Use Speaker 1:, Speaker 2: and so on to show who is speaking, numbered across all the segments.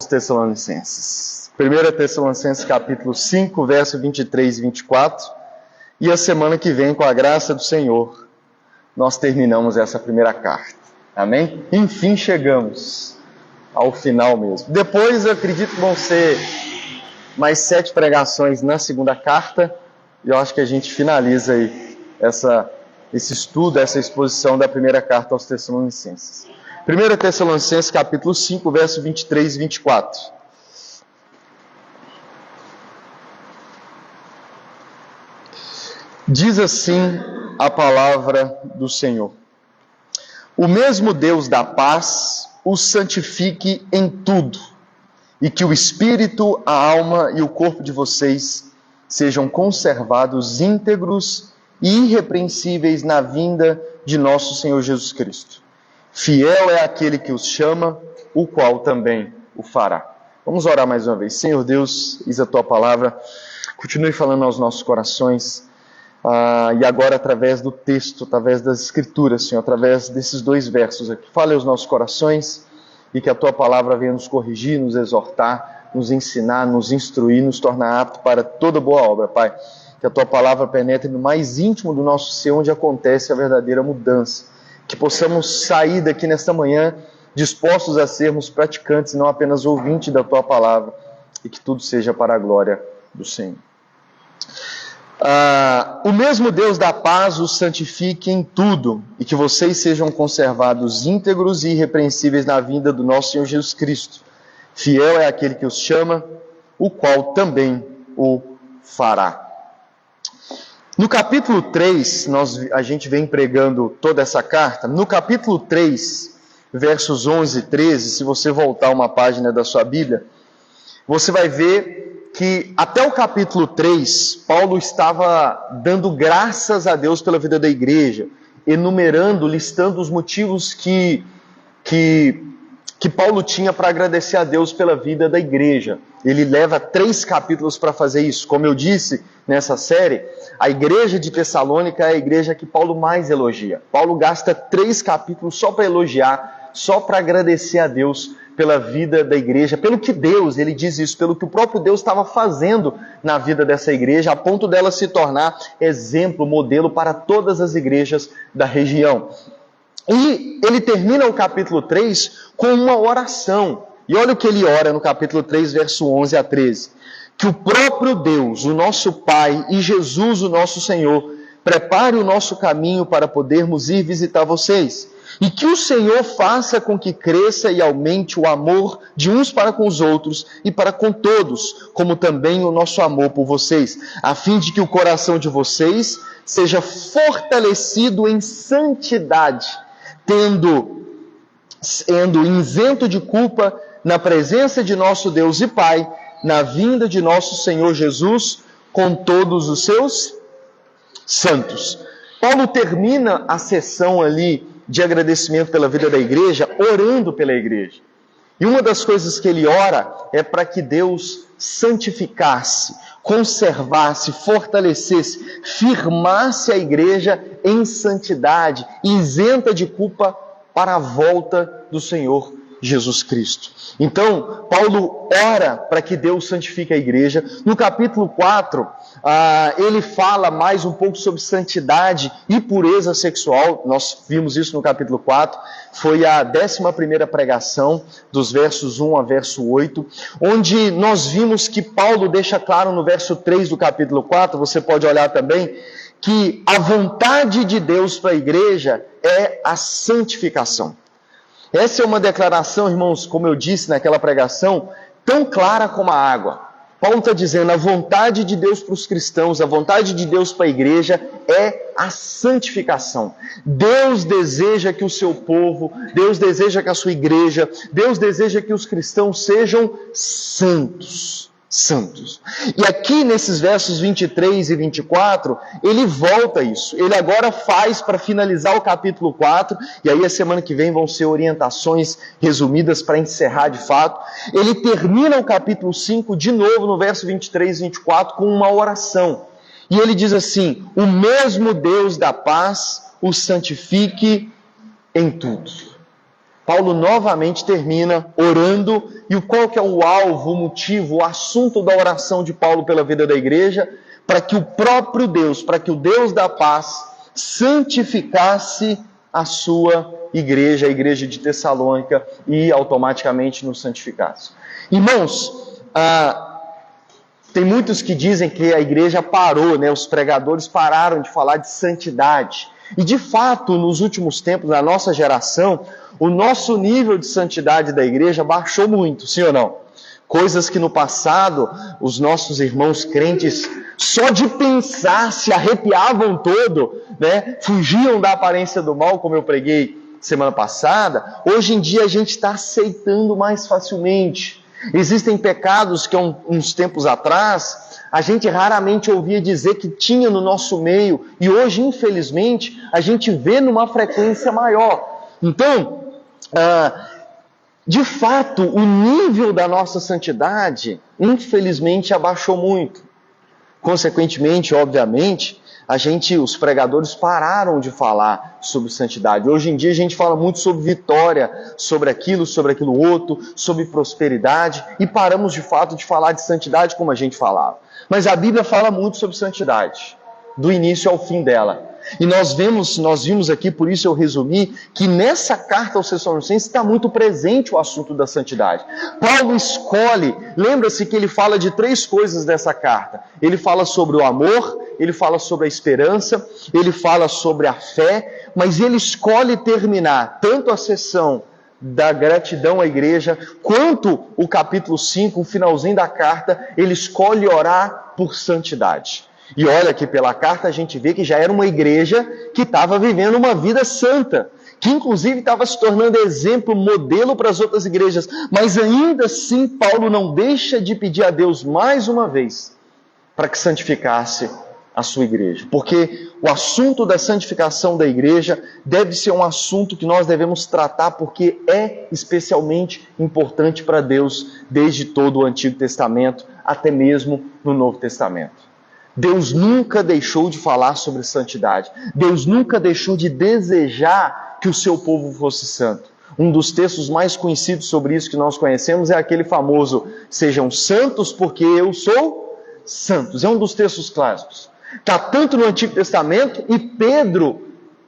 Speaker 1: Tessalonicenses. 1 Tessalonicenses capítulo 5, verso 23 e 24. E a semana que vem, com a graça do Senhor, nós terminamos essa primeira carta. Amém? Enfim, chegamos ao final mesmo. Depois, eu acredito que vão ser mais 7 pregações na segunda carta. E eu acho que a gente finaliza aí esse estudo, essa exposição da primeira carta aos Tessalonicenses. 1 Tessalonicenses capítulo 5, verso 23 e 24. Diz assim a palavra do Senhor: o mesmo Deus da paz os santifique em tudo, e que o espírito, a alma e o corpo de vocês sejam conservados íntegros e irrepreensíveis na vinda de nosso Senhor Jesus Cristo. Fiel é aquele que os chama, o qual também o fará. Vamos orar mais uma vez. Senhor Deus, eis a Tua palavra, continue falando aos nossos corações, e agora através do texto, através das Escrituras, Senhor, através desses 2 versos aqui. Fale aos nossos corações e que a Tua palavra venha nos corrigir, nos exortar, nos ensinar, nos instruir, nos tornar apto para toda boa obra, Pai. Que a Tua palavra penetre no mais íntimo do nosso ser, onde acontece a verdadeira mudança. Que possamos sair daqui nesta manhã dispostos a sermos praticantes, não apenas ouvintes da Tua palavra, e que tudo seja para a glória do Senhor. O mesmo Deus da paz os santifique em tudo, e que vocês sejam conservados íntegros e irrepreensíveis na vinda do nosso Senhor Jesus Cristo. Fiel é aquele que os chama, o qual também o fará. No capítulo 3, a gente vem pregando toda essa carta. No capítulo 3, versos 11 e 13, se você voltar uma página da sua Bíblia, você vai ver que até o capítulo 3, Paulo estava dando graças a Deus pela vida da igreja, enumerando, listando os motivos que Paulo tinha para agradecer a Deus pela vida da igreja. Ele leva 3 capítulos para fazer isso. Como eu disse nessa série, a igreja de Tessalônica é a igreja que Paulo mais elogia. Paulo gasta 3 capítulos só para elogiar, só para agradecer a Deus pela vida da igreja, pelo que Deus, ele diz isso, pelo que o próprio Deus estava fazendo na vida dessa igreja, a ponto dela se tornar exemplo, modelo para todas as igrejas da região. E ele termina o capítulo 3 com uma oração. E olha o que ele ora no capítulo 3, verso 11 a 13. Que o próprio Deus, o nosso Pai, e Jesus, o nosso Senhor, prepare o nosso caminho para podermos ir visitar vocês. E que o Senhor faça com que cresça e aumente o amor de uns para com os outros e para com todos, como também o nosso amor por vocês, a fim de que o coração de vocês seja fortalecido em santidade, sendo isento de culpa na presença de nosso Deus e Pai, na vinda de nosso Senhor Jesus, com todos os seus santos. Paulo termina a sessão ali de agradecimento pela vida da igreja, orando pela igreja. E uma das coisas que ele ora é para que Deus santificasse, conservasse, fortalecesse, firmasse a igreja em santidade, isenta de culpa para a volta do Senhor Jesus Cristo. Então, Paulo ora para que Deus santifique a igreja. No capítulo 4, ele fala mais um pouco sobre santidade e pureza sexual. Nós vimos isso no capítulo 4. Foi a 11ª pregação, dos versos 1 a verso 8, onde nós vimos que Paulo deixa claro no verso 3 do capítulo 4, você pode olhar também, que a vontade de Deus para a igreja é a santificação. Essa é uma declaração, irmãos, como eu disse naquela pregação, tão clara como a água. Paulo está dizendo, a vontade de Deus para os cristãos, a vontade de Deus para a igreja é a santificação. Deus deseja que o seu povo, Deus deseja que a sua igreja, Deus deseja que os cristãos sejam santos. E aqui nesses versos 23 e 24, ele volta a isso. Ele agora faz para finalizar o capítulo 4, e aí a semana que vem vão ser orientações resumidas para encerrar de fato. Ele termina o capítulo 5 de novo no verso 23 e 24 com uma oração. E ele diz assim, o mesmo Deus da paz os santifique em tudo. Paulo novamente termina orando, e qual que é o alvo, o motivo, o assunto da oração de Paulo pela vida da igreja? Para que o próprio Deus, para que o Deus da paz santificasse a sua igreja, a igreja de Tessalônica, e automaticamente nos santificasse. Irmãos, tem muitos que dizem que a igreja parou, né? Os pregadores pararam de falar de santidade. E de fato, nos últimos tempos, na nossa geração, o nosso nível de santidade da igreja baixou muito, sim ou não? Coisas que no passado, os nossos irmãos crentes, só de pensar, se arrepiavam todo, né? Fugiam da aparência do mal, como eu preguei semana passada. Hoje em dia a gente está aceitando mais facilmente. Existem pecados que uns tempos atrás a gente raramente ouvia dizer que tinha no nosso meio, e hoje, infelizmente, a gente vê numa frequência maior. Então, de fato, o nível da nossa santidade, infelizmente, abaixou muito. Consequentemente, obviamente, os pregadores pararam de falar sobre santidade. Hoje em dia a gente fala muito sobre vitória, sobre aquilo outro, sobre prosperidade, e paramos de fato de falar de santidade como a gente falava. Mas a Bíblia fala muito sobre santidade, do início ao fim dela. E nós vimos aqui, por isso eu resumi, que nessa carta aos Tessalonicenses está muito presente o assunto da santidade. Paulo escolhe, lembra-se que ele fala de 3 coisas dessa carta. Ele fala sobre o amor, ele fala sobre a esperança, ele fala sobre a fé, mas ele escolhe terminar tanto a sessão da gratidão à igreja, quanto o capítulo 5, o finalzinho da carta, ele escolhe orar por santidade. E olha que pela carta a gente vê que já era uma igreja que estava vivendo uma vida santa, que inclusive estava se tornando exemplo, modelo para as outras igrejas. Mas ainda assim Paulo não deixa de pedir a Deus mais uma vez para que santificasse a sua igreja. Porque o assunto da santificação da igreja deve ser um assunto que nós devemos tratar, porque é especialmente importante para Deus desde todo o Antigo Testamento, até mesmo no Novo Testamento. Deus nunca deixou de falar sobre santidade. Deus nunca deixou de desejar que o seu povo fosse santo. Um dos textos mais conhecidos sobre isso que nós conhecemos é aquele famoso: sejam santos porque eu sou santos. É um dos textos clássicos. Está tanto no Antigo Testamento, e Pedro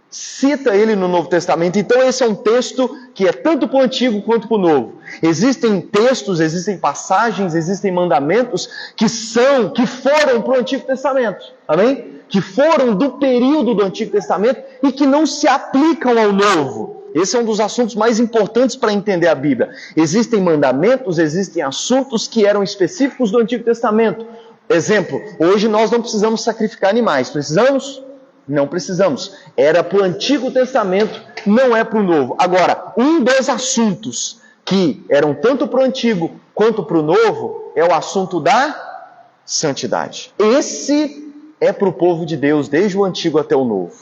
Speaker 1: cita ele no Novo Testamento. Então esse é um texto que é tanto para o Antigo quanto para o Novo. Existem textos, existem passagens, existem mandamentos que foram para o Antigo Testamento. Amém? Que foram do período do Antigo Testamento e que não se aplicam ao Novo. Esse é um dos assuntos mais importantes para entender a Bíblia. Existem mandamentos, existem assuntos que eram específicos do Antigo Testamento. Exemplo, hoje nós não precisamos sacrificar animais. Precisamos? Não precisamos. Era para o Antigo Testamento, não é para o Novo. Agora, um dos assuntos que eram tanto para o Antigo quanto para o Novo é o assunto da santidade. Esse é para o povo de Deus, desde o Antigo até o Novo.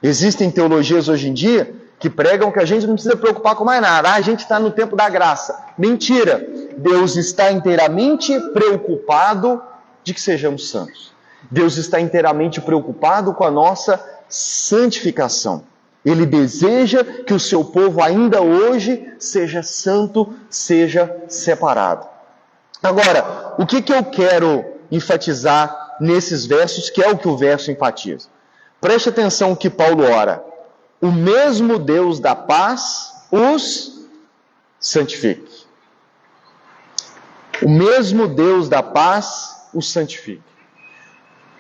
Speaker 1: Existem teologias hoje em dia que pregam que a gente não precisa preocupar com mais nada. A gente está no tempo da graça. Mentira! Deus está inteiramente preocupado de que sejamos santos. Deus está inteiramente preocupado com a nossa santificação. Ele deseja que o seu povo ainda hoje seja santo, seja separado. Agora, o que eu quero enfatizar nesses versos, que é o que o verso enfatiza? Preste atenção que Paulo ora: o mesmo Deus da paz os santifique. O mesmo Deus da paz os santifique.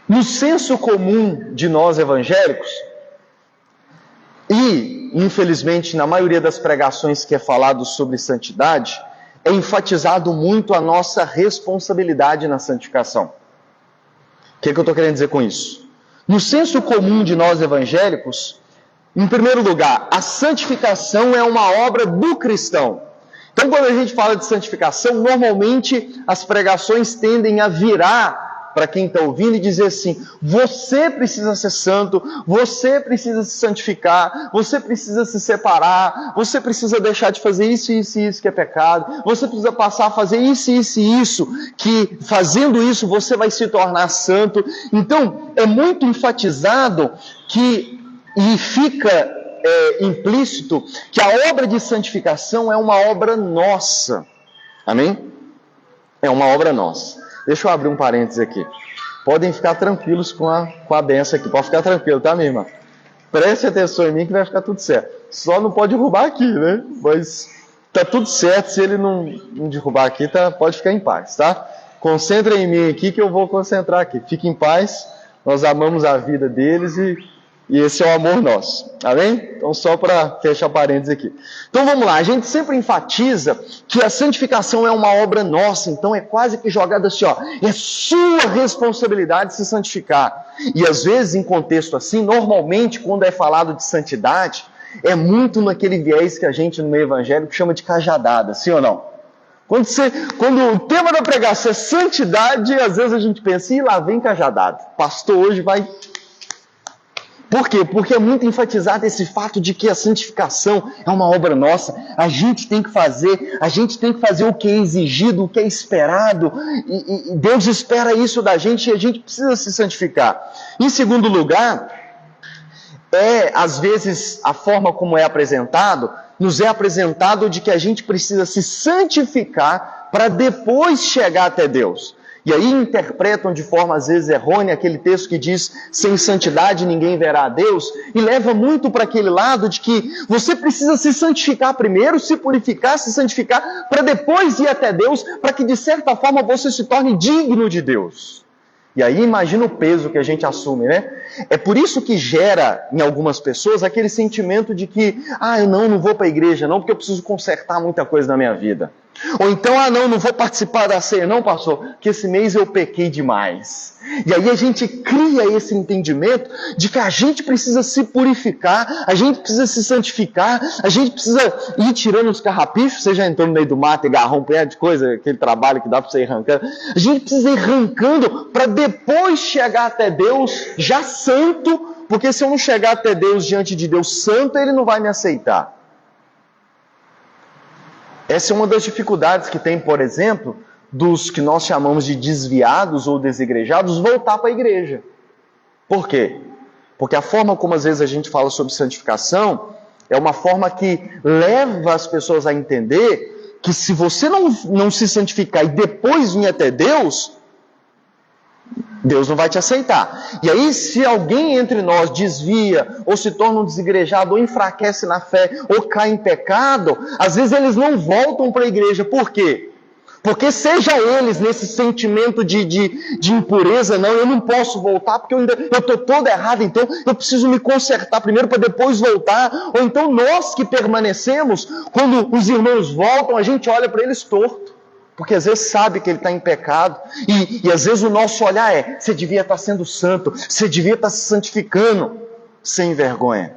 Speaker 1: No senso comum de nós evangélicos, e infelizmente na maioria das pregações que é falado sobre santidade, é enfatizado muito a nossa responsabilidade na santificação. O que eu estou querendo dizer com isso? No senso comum de nós evangélicos, em primeiro lugar, a santificação é uma obra do cristão. Então, quando a gente fala de santificação, normalmente as pregações tendem a virar para quem está ouvindo e dizer assim: você precisa ser santo, você precisa se santificar, você precisa se separar, você precisa deixar de fazer isso, isso e isso que é pecado, você precisa passar a fazer isso, isso e isso, que fazendo isso você vai se tornar santo. Então, é muito enfatizado e fica implícito que a obra de santificação é uma obra nossa. Amém? É uma obra nossa. Deixa eu abrir um parênteses aqui. Podem ficar tranquilos com a benção aqui. Pode ficar tranquilo, tá, minha irmã? Preste atenção em mim que vai ficar tudo certo. Só não pode derrubar aqui, né? Mas tá tudo certo. Se ele não derrubar aqui, pode ficar em paz, tá? Concentra em mim aqui que eu vou concentrar aqui. Fique em paz. Nós amamos a vida deles e esse é o amor nosso. Amém? Então, só para fechar parênteses aqui. Então, vamos lá. A gente sempre enfatiza que a santificação é uma obra nossa. Então, é quase que jogada assim, ó. É sua responsabilidade se santificar. E, às vezes, em contexto assim, normalmente, quando é falado de santidade, é muito naquele viés que a gente, no meio evangélico, chama de cajadada. Sim ou não? Quando o tema da pregação é santidade, às vezes a gente pensa, e lá vem cajadada. O pastor hoje vai... Por quê? Porque é muito enfatizado esse fato de que a santificação é uma obra nossa. A gente tem que fazer o que é exigido, o que é esperado. E Deus espera isso da gente e a gente precisa se santificar. Em segundo lugar, às vezes, a forma como nos é apresentado de que a gente precisa se santificar para depois chegar até Deus. E aí interpretam de forma às vezes errônea aquele texto que diz sem santidade ninguém verá a Deus, e leva muito para aquele lado de que você precisa se santificar primeiro, se purificar, se santificar, para depois ir até Deus, para que de certa forma você se torne digno de Deus. E aí imagina o peso que a gente assume, né? É por isso que gera em algumas pessoas aquele sentimento de que eu não vou para a igreja não, porque eu preciso consertar muita coisa na minha vida. Ou então, não vou participar da ceia não, pastor, porque esse mês eu pequei demais. E aí a gente cria esse entendimento de que a gente precisa se purificar, a gente precisa se santificar, a gente precisa ir tirando os carrapichos. Você já entrou no meio do mato e agarrou um pé de coisa, aquele trabalho que dá para você ir arrancando. A gente precisa ir arrancando para depois chegar até Deus já santo, porque se eu não chegar até Deus diante de Deus santo, Ele não vai me aceitar. Essa é uma das dificuldades que tem, por exemplo, dos que nós chamamos de desviados ou desigrejados, voltar para a igreja. Por quê? Porque a forma como às vezes a gente fala sobre santificação é uma forma que leva as pessoas a entender que se você não se santificar e depois vir até Deus, Deus não vai te aceitar. E aí, se alguém entre nós desvia, ou se torna um desigrejado, ou enfraquece na fé, ou cai em pecado, às vezes eles não voltam para a igreja. Por quê? Porque seja eles nesse sentimento de impureza, eu não posso voltar, porque eu estou todo errado, então eu preciso me consertar primeiro para depois voltar. Ou então nós que permanecemos, quando os irmãos voltam, a gente olha para eles torto. Porque às vezes sabe que ele está em pecado. E às vezes o nosso olhar você devia estar sendo santo, você devia estar se santificando, sem vergonha.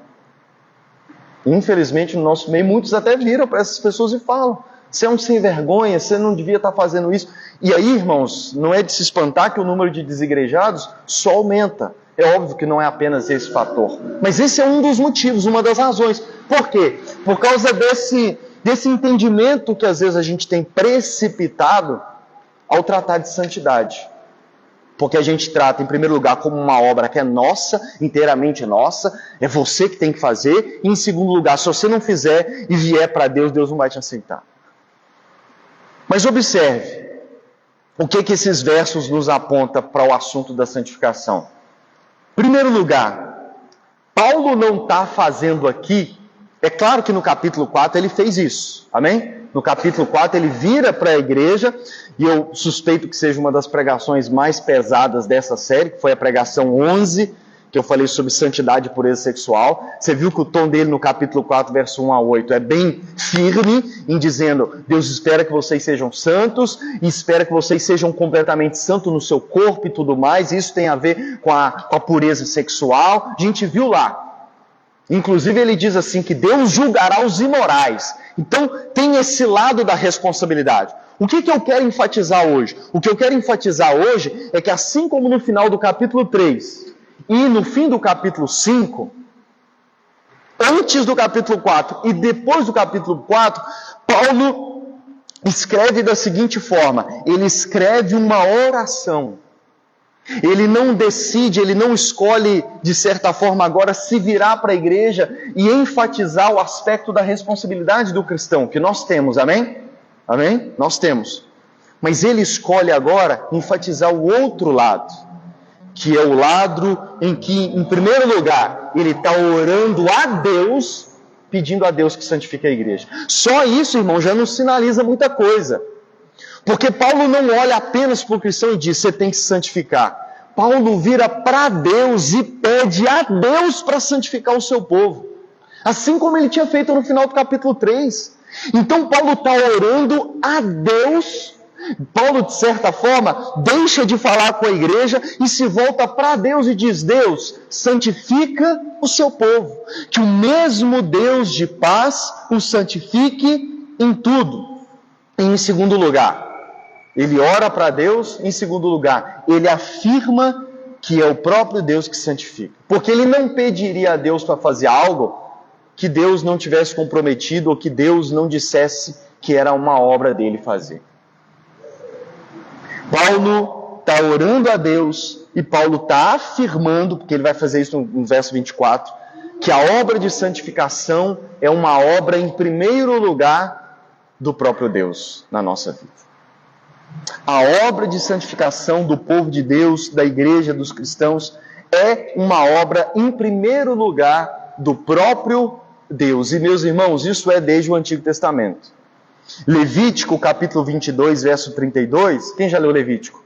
Speaker 1: Infelizmente no nosso meio, muitos até viram para essas pessoas e falam, você é um sem vergonha, você não devia estar fazendo isso. E aí, irmãos, não é de se espantar que o número de desigrejados só aumenta. É óbvio que não é apenas esse fator. Mas esse é um dos motivos, uma das razões. Por quê? Por causa desse entendimento que às vezes a gente tem precipitado ao tratar de santidade. Porque a gente trata, em primeiro lugar, como uma obra que é nossa, inteiramente nossa, é você que tem que fazer, e em segundo lugar, se você não fizer e vier para Deus, Deus não vai te aceitar. Mas observe, o que esses versos nos apontam para o assunto da santificação. Em primeiro lugar, Paulo não está fazendo aqui. É claro que no capítulo 4 ele fez isso, amém? No capítulo 4 ele vira para a igreja, e eu suspeito que seja uma das pregações mais pesadas dessa série, que foi a pregação 11, que eu falei sobre santidade e pureza sexual. Você viu que o tom dele no capítulo 4, verso 1 a 8, é bem firme em dizendo, Deus espera que vocês sejam santos, e espera que vocês sejam completamente santos no seu corpo e tudo mais. Isso tem a ver com a pureza sexual. A gente viu lá. Inclusive ele diz assim que Deus julgará os imorais. Então tem esse lado da responsabilidade. O que eu quero enfatizar hoje? O que eu quero enfatizar hoje é que assim como no final do capítulo 3 e no fim do capítulo 5, antes do capítulo 4 e depois do capítulo 4, Paulo escreve da seguinte forma, ele escreve uma oração. Ele não decide, ele não escolhe, de certa forma, agora se virar para a igreja e enfatizar o aspecto da responsabilidade do cristão, que nós temos, amém? Amém? Nós temos. Mas ele escolhe agora enfatizar o outro lado, que é o lado em que, em primeiro lugar, ele está orando a Deus, pedindo a Deus que santifique a igreja. Só isso, irmão, já nos sinaliza muita coisa. Porque Paulo não olha apenas para o cristão e diz, você tem que se santificar. Paulo vira para Deus e pede a Deus para santificar o seu povo. Assim como ele tinha feito no final do capítulo 3. Então Paulo está orando a Deus. Paulo, de certa forma, deixa de falar com a igreja e se volta para Deus e diz, Deus, santifica o seu povo. Que o mesmo Deus de paz o santifique em tudo. E em segundo lugar, ele ora para Deus, em segundo lugar, ele afirma que é o próprio Deus que santifica. Porque ele não pediria a Deus para fazer algo que Deus não tivesse comprometido ou que Deus não dissesse que era uma obra dele fazer. Paulo está orando a Deus e Paulo está afirmando, porque ele vai fazer isso no verso 24, que a obra de santificação é uma obra em primeiro lugar do próprio Deus na nossa vida. A obra de santificação do povo de Deus, da igreja, dos cristãos, é uma obra em primeiro lugar do próprio Deus. E meus irmãos, isso é desde o Antigo Testamento. Levítico capítulo 22, verso 32. Quem já leu Levítico?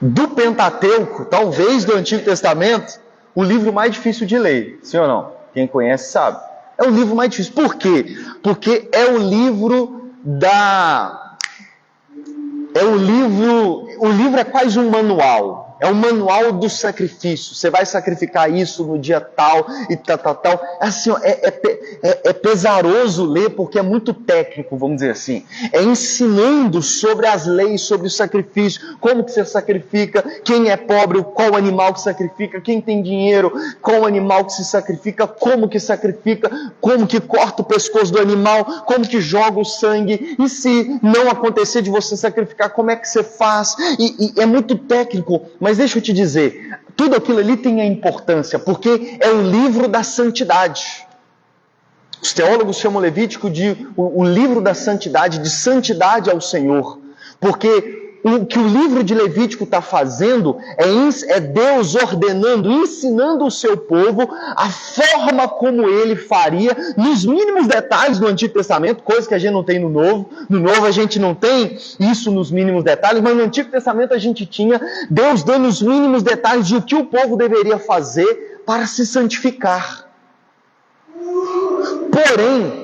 Speaker 1: Do Pentateuco, talvez do Antigo Testamento, o livro mais difícil de ler. Sim ou não? Quem conhece sabe. É o livro mais difícil. Por quê? Porque é o livro o livro é quase um manual. É o manual do sacrifício. Você vai sacrificar isso no dia tal e tal. Assim, é pesaroso ler porque é muito técnico, vamos dizer assim. É ensinando sobre as leis, sobre o sacrifício, como que você sacrifica, quem é pobre, qual animal que sacrifica, quem tem dinheiro, qual animal que se sacrifica, como que sacrifica, como que corta o pescoço do animal, como que joga o sangue, e se não acontecer de você sacrificar, como é que você faz? E é muito técnico, mas deixa eu te dizer, tudo aquilo ali tem a importância, porque é o livro da santidade. Os teólogos chamam Levítico de o livro da santidade, de santidade ao Senhor, porque o que o livro de Levítico está fazendo é Deus ordenando, ensinando o seu povo a forma como ele faria, nos mínimos detalhes do Antigo Testamento, coisa que a gente não tem no Novo. No Novo a gente não tem isso nos mínimos detalhes, mas no Antigo Testamento a gente tinha Deus dando os mínimos detalhes de o que o povo deveria fazer para se santificar. Porém,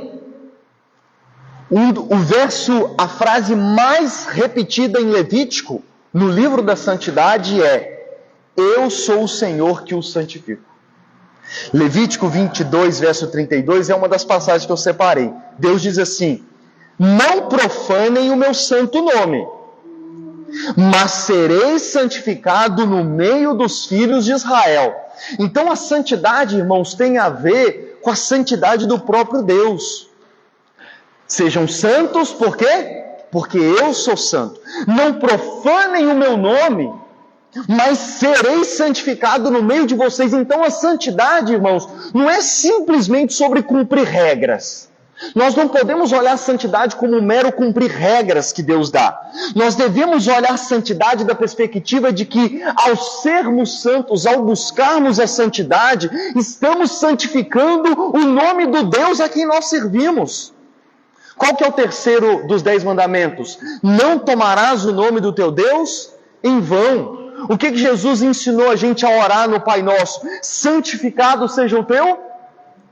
Speaker 1: a frase mais repetida em Levítico, no livro da santidade, é: eu sou o Senhor que o santifico. Levítico 22, verso 32, é uma das passagens que eu separei. Deus diz assim: não profanem o meu santo nome, mas serei santificado no meio dos filhos de Israel. Então a santidade, irmãos, tem a ver com a santidade do próprio Deus. Sejam santos, por quê? Porque eu sou santo. Não profanem o meu nome, mas serei santificado no meio de vocês. Então a santidade, irmãos, não é simplesmente sobre cumprir regras. Nós não podemos olhar a santidade como um mero cumprir regras que Deus dá. Nós devemos olhar a santidade da perspectiva de que, ao sermos santos, ao buscarmos a santidade, estamos santificando o nome do Deus a quem nós servimos. Qual que é o terceiro dos 10 mandamentos? Não tomarás o nome do teu Deus em vão. O que Jesus ensinou a gente a orar no Pai Nosso? Santificado seja o teu.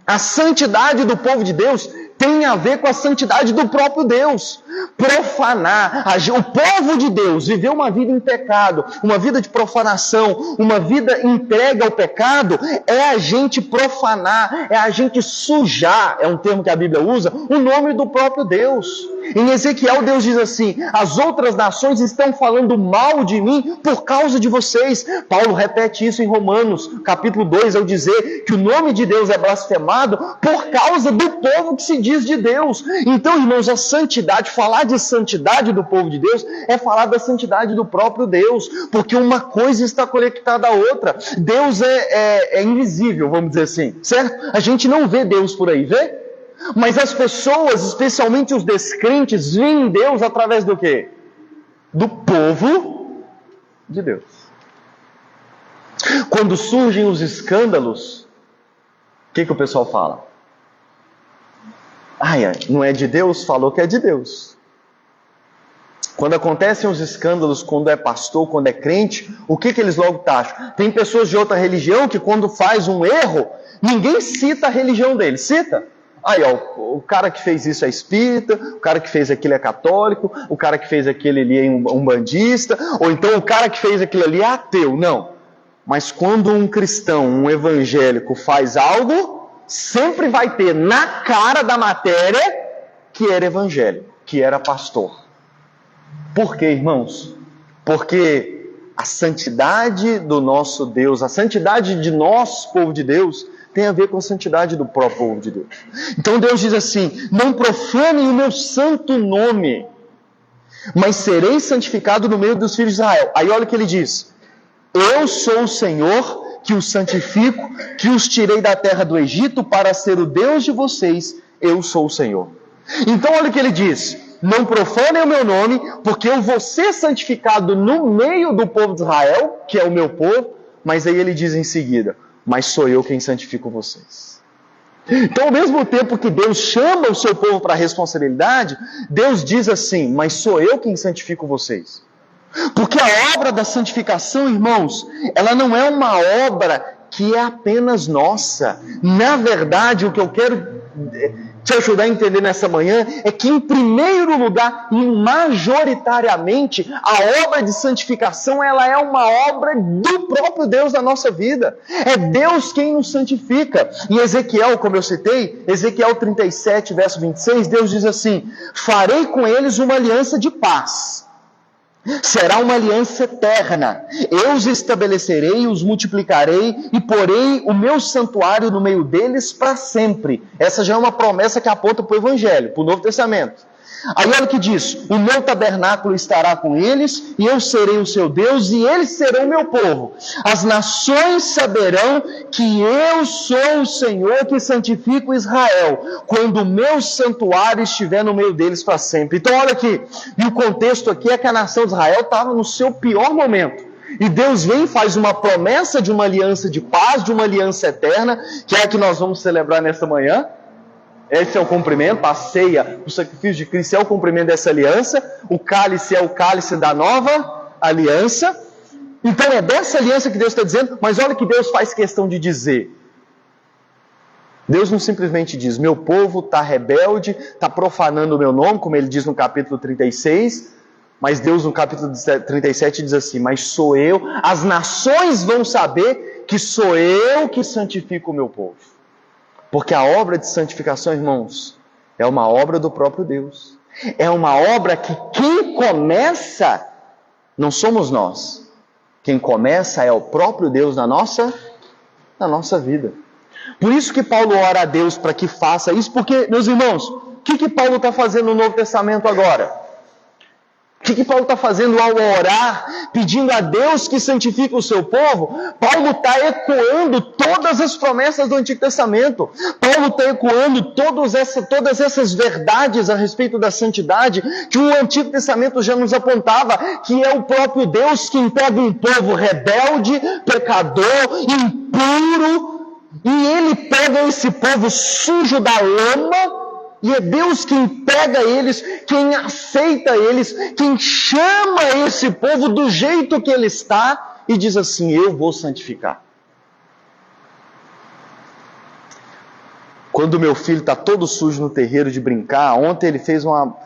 Speaker 1: A santidade do povo de Deus tem a ver com a santidade do próprio Deus. Profanar, o povo de Deus viver uma vida em pecado, uma vida de profanação, uma vida entregue ao pecado, é a gente profanar, é a gente sujar, é um termo que a Bíblia usa, o nome do próprio Deus. Em Ezequiel, Deus diz assim: as outras nações estão falando mal de mim por causa de vocês. Paulo repete isso em Romanos, capítulo 2, ao dizer que o nome de Deus é blasfemado por causa do povo que se diz de Deus. Então, irmãos, a santidade, falar de santidade do povo de Deus, é falar da santidade do próprio Deus, porque uma coisa está conectada à outra. Deus é invisível, vamos dizer assim, certo? A gente não vê Deus por aí, vê? Mas as pessoas, especialmente os descrentes, veem Deus através do quê? Do povo de Deus. Quando surgem os escândalos, o que o pessoal fala? Não é de Deus? Falou que é de Deus. Quando acontecem os escândalos, quando é pastor, quando é crente, o que eles logo taxam? Tem pessoas de outra religião que quando faz um erro, ninguém cita a religião dele. Cita? O cara que fez isso é espírita, o cara que fez aquilo é católico, o cara que fez aquilo ali é umbandista, ou então o cara que fez aquilo ali é ateu. Não. Mas quando um cristão, um evangélico faz algo, sempre vai ter na cara da matéria que era evangélico, que era pastor. Por quê, irmãos? Porque a santidade do nosso Deus, a santidade de nós, povo de Deus, tem a ver com a santidade do próprio povo de Deus. Então Deus diz assim: não profanem o meu santo nome, mas serei santificado no meio dos filhos de Israel. Aí olha o que ele diz: eu sou o Senhor que os santifico, que os tirei da terra do Egito para ser o Deus de vocês. Eu sou o Senhor. Então olha o que ele diz: não profanem o meu nome, porque eu vou ser santificado no meio do povo de Israel, que é o meu povo. Mas aí ele diz em seguida: mas sou eu quem santifico vocês. Então, ao mesmo tempo que Deus chama o seu povo para a responsabilidade, Deus diz assim: mas sou eu quem santifico vocês. Porque a obra da santificação, irmãos, ela não é uma obra que é apenas nossa. Na verdade, o que eu quero te ajudar a entender nessa manhã é que, em primeiro lugar e majoritariamente, a obra de santificação, ela é uma obra do próprio Deus na nossa vida. É Deus quem nos santifica. Em Ezequiel, como eu citei, Ezequiel 37, verso 26, Deus diz assim: farei com eles uma aliança de paz. Será uma aliança eterna. Eu os estabelecerei, os multiplicarei e porei o meu santuário no meio deles para sempre. Essa já é uma promessa que aponta para o Evangelho, para o Novo Testamento. Aí olha o que diz: o meu tabernáculo estará com eles, e eu serei o seu Deus, e eles serão o meu povo. As nações saberão que eu sou o Senhor que santifico Israel, quando o meu santuário estiver no meio deles para sempre. Então olha aqui, e o contexto aqui é que a nação de Israel estava no seu pior momento. E Deus vem e faz uma promessa de uma aliança de paz, de uma aliança eterna, que é a que nós vamos celebrar nesta manhã. Esse é o cumprimento, a ceia, o sacrifício de Cristo é o cumprimento dessa aliança. O cálice é o cálice da nova aliança. Então é dessa aliança que Deus está dizendo, mas olha o que Deus faz questão de dizer. Deus não simplesmente diz: meu povo está rebelde, está profanando o meu nome, como ele diz no capítulo 36, mas Deus no capítulo 37 diz assim: mas sou eu, as nações vão saber que sou eu que santifico o meu povo. Porque a obra de santificação, irmãos, é uma obra do próprio Deus. É uma obra que quem começa não somos nós. Quem começa é o próprio Deus na nossa vida. Por isso que Paulo ora a Deus para que faça isso, porque, meus irmãos, o que Paulo está fazendo no Novo Testamento agora? O que Paulo está fazendo ao orar, pedindo a Deus que santifique o seu povo? Paulo está ecoando todas as promessas do Antigo Testamento. Paulo está ecoando todas essas verdades a respeito da santidade que o Antigo Testamento já nos apontava, que é o próprio Deus quem pega um povo rebelde, pecador, impuro, e ele pega esse povo sujo da lama, e é Deus quem pega eles, quem aceita eles, quem chama esse povo do jeito que ele está e diz assim: eu vou santificar. Quando meu filho está todo sujo no terreiro de brincar, ontem ele fez uma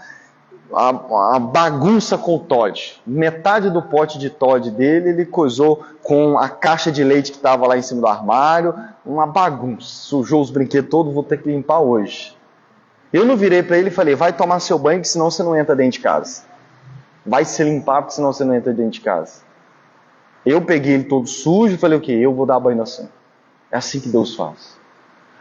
Speaker 1: bagunça com o Todd. Metade do pote de Todd dele ele coisou com a caixa de leite que estava lá em cima do armário. Uma bagunça. Sujou os brinquedos todos, vou ter que limpar hoje. Eu não virei para ele e falei, vai tomar seu banho, que senão você não entra dentro de casa. Vai se limpar, porque senão você não entra dentro de casa. Eu peguei ele todo sujo e falei o quê? Eu vou dar banho na Santa. É assim que Deus faz.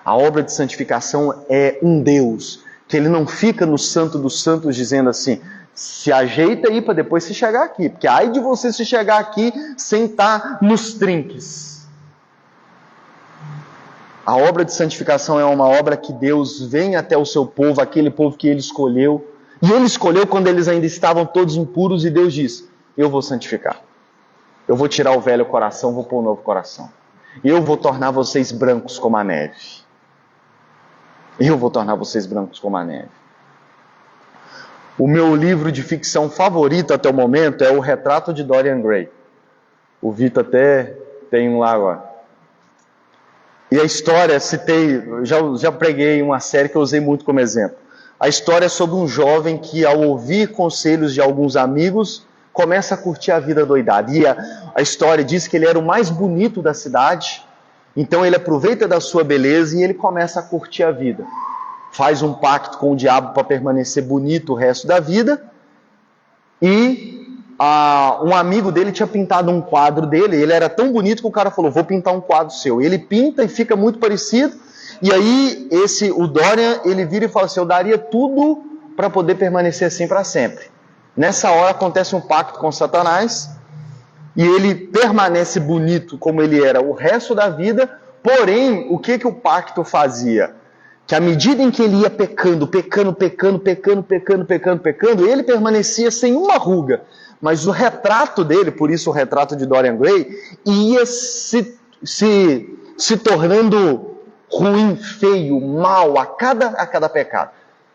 Speaker 1: A obra de santificação é um Deus, que Ele não fica no Santo dos Santos dizendo assim, se ajeita aí para depois se chegar aqui, porque ai de você se chegar aqui sem estar nos trinques. A obra de santificação é uma obra que Deus vem até o seu povo, aquele povo que Ele escolheu, e Ele escolheu quando eles ainda estavam todos impuros, e Deus diz, eu vou santificar. Eu vou tirar o velho coração, vou pôr um novo coração. Eu vou tornar vocês brancos como a neve. Eu vou tornar vocês brancos como a neve. O meu livro de ficção favorito até o momento é O Retrato de Dorian Gray. O Vitor até tem um lá agora. E a história, já preguei uma série que eu usei muito como exemplo. A história é sobre um jovem que, ao ouvir conselhos de alguns amigos, começa a curtir a vida doidada. E a história diz que ele era o mais bonito da cidade, então ele aproveita da sua beleza e ele começa a curtir a vida. Faz um pacto com o diabo para permanecer bonito o resto da vida. E um amigo dele tinha pintado um quadro dele, ele era tão bonito que o cara falou, vou pintar um quadro seu. Ele pinta e fica muito parecido, e aí o Dorian, ele vira e fala assim, eu daria tudo para poder permanecer assim para sempre. Nessa hora acontece um pacto com Satanás, e ele permanece bonito como ele era o resto da vida, porém, o que o pacto fazia? Que à medida em que ele ia pecando, ele permanecia sem uma ruga. Mas o retrato dele, por isso o retrato de Dorian Gray, ia se tornando ruim, feio, mal a cada pecado.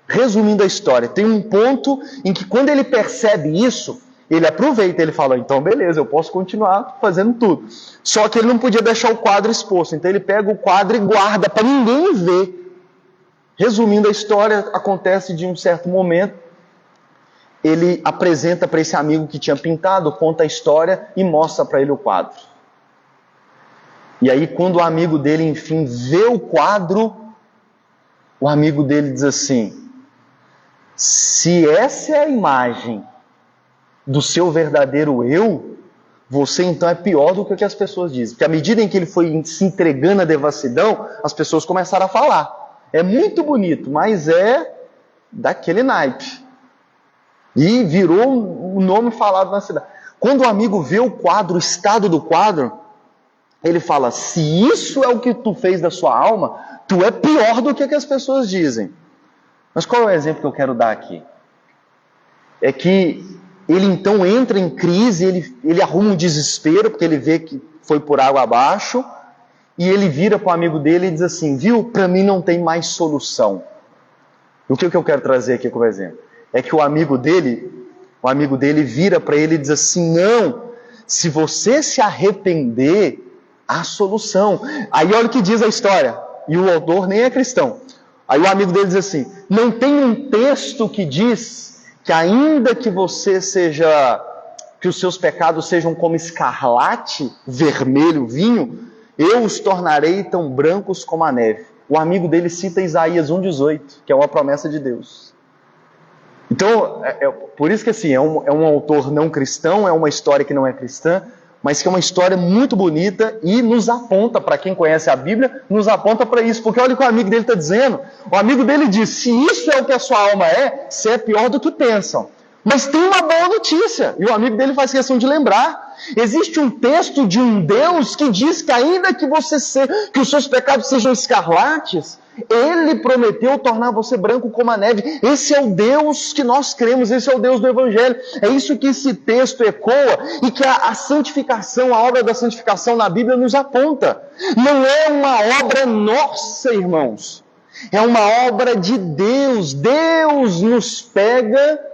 Speaker 1: Resumindo a história, tem um ponto em que quando ele percebe isso, ele aproveita, ele fala, então beleza, eu posso continuar fazendo tudo. Só que ele não podia deixar o quadro exposto, então ele pega o quadro e guarda para ninguém ver. Resumindo a história, acontece de um certo momento, ele apresenta para esse amigo que tinha pintado, conta a história e mostra para ele o quadro. E aí quando o amigo dele, enfim, vê o quadro, o amigo dele diz assim, se essa é a imagem do seu verdadeiro eu, você então é pior do que as pessoas dizem. Porque à medida em que ele foi se entregando à devassidão, as pessoas começaram a falar. É muito bonito, mas é daquele naipe. E virou o nome falado na cidade. Quando o amigo vê o quadro, o estado do quadro, ele fala, se isso é o que tu fez da sua alma, tu é pior do que as pessoas dizem. Mas qual é o exemplo que eu quero dar aqui? É que ele então entra em crise, ele arruma um desespero, porque ele vê que foi por água abaixo, e ele vira para o amigo dele e diz assim, viu, para mim não tem mais solução. O que eu quero trazer aqui como exemplo? É que o amigo dele vira para ele e diz assim, não, se você se arrepender, há solução. Aí olha o que diz a história, e o autor nem é cristão. Aí o amigo dele diz assim, não tem um texto que diz que ainda que que os seus pecados sejam como escarlate, vermelho, vinho, eu os tornarei tão brancos como a neve. O amigo dele cita Isaías 1,18, que é uma promessa de Deus. Então, por isso que assim, é um autor não cristão, é uma história que não é cristã, mas que é uma história muito bonita e nos aponta, para quem conhece a Bíblia, nos aponta para isso. Porque olha o que o amigo dele está dizendo. O amigo dele diz, se isso é o que a sua alma é, você é pior do que pensam. Mas tem uma boa notícia, e o amigo dele faz questão de lembrar. Existe um texto de um Deus que diz que ainda que que os seus pecados sejam escarlates, Ele prometeu tornar você branco como a neve. Esse é o Deus que nós cremos, esse é o Deus do Evangelho. É isso que esse texto ecoa e que a santificação, a obra da santificação na Bíblia nos aponta. Não é uma obra nossa, irmãos. É uma obra de Deus. Deus nos pega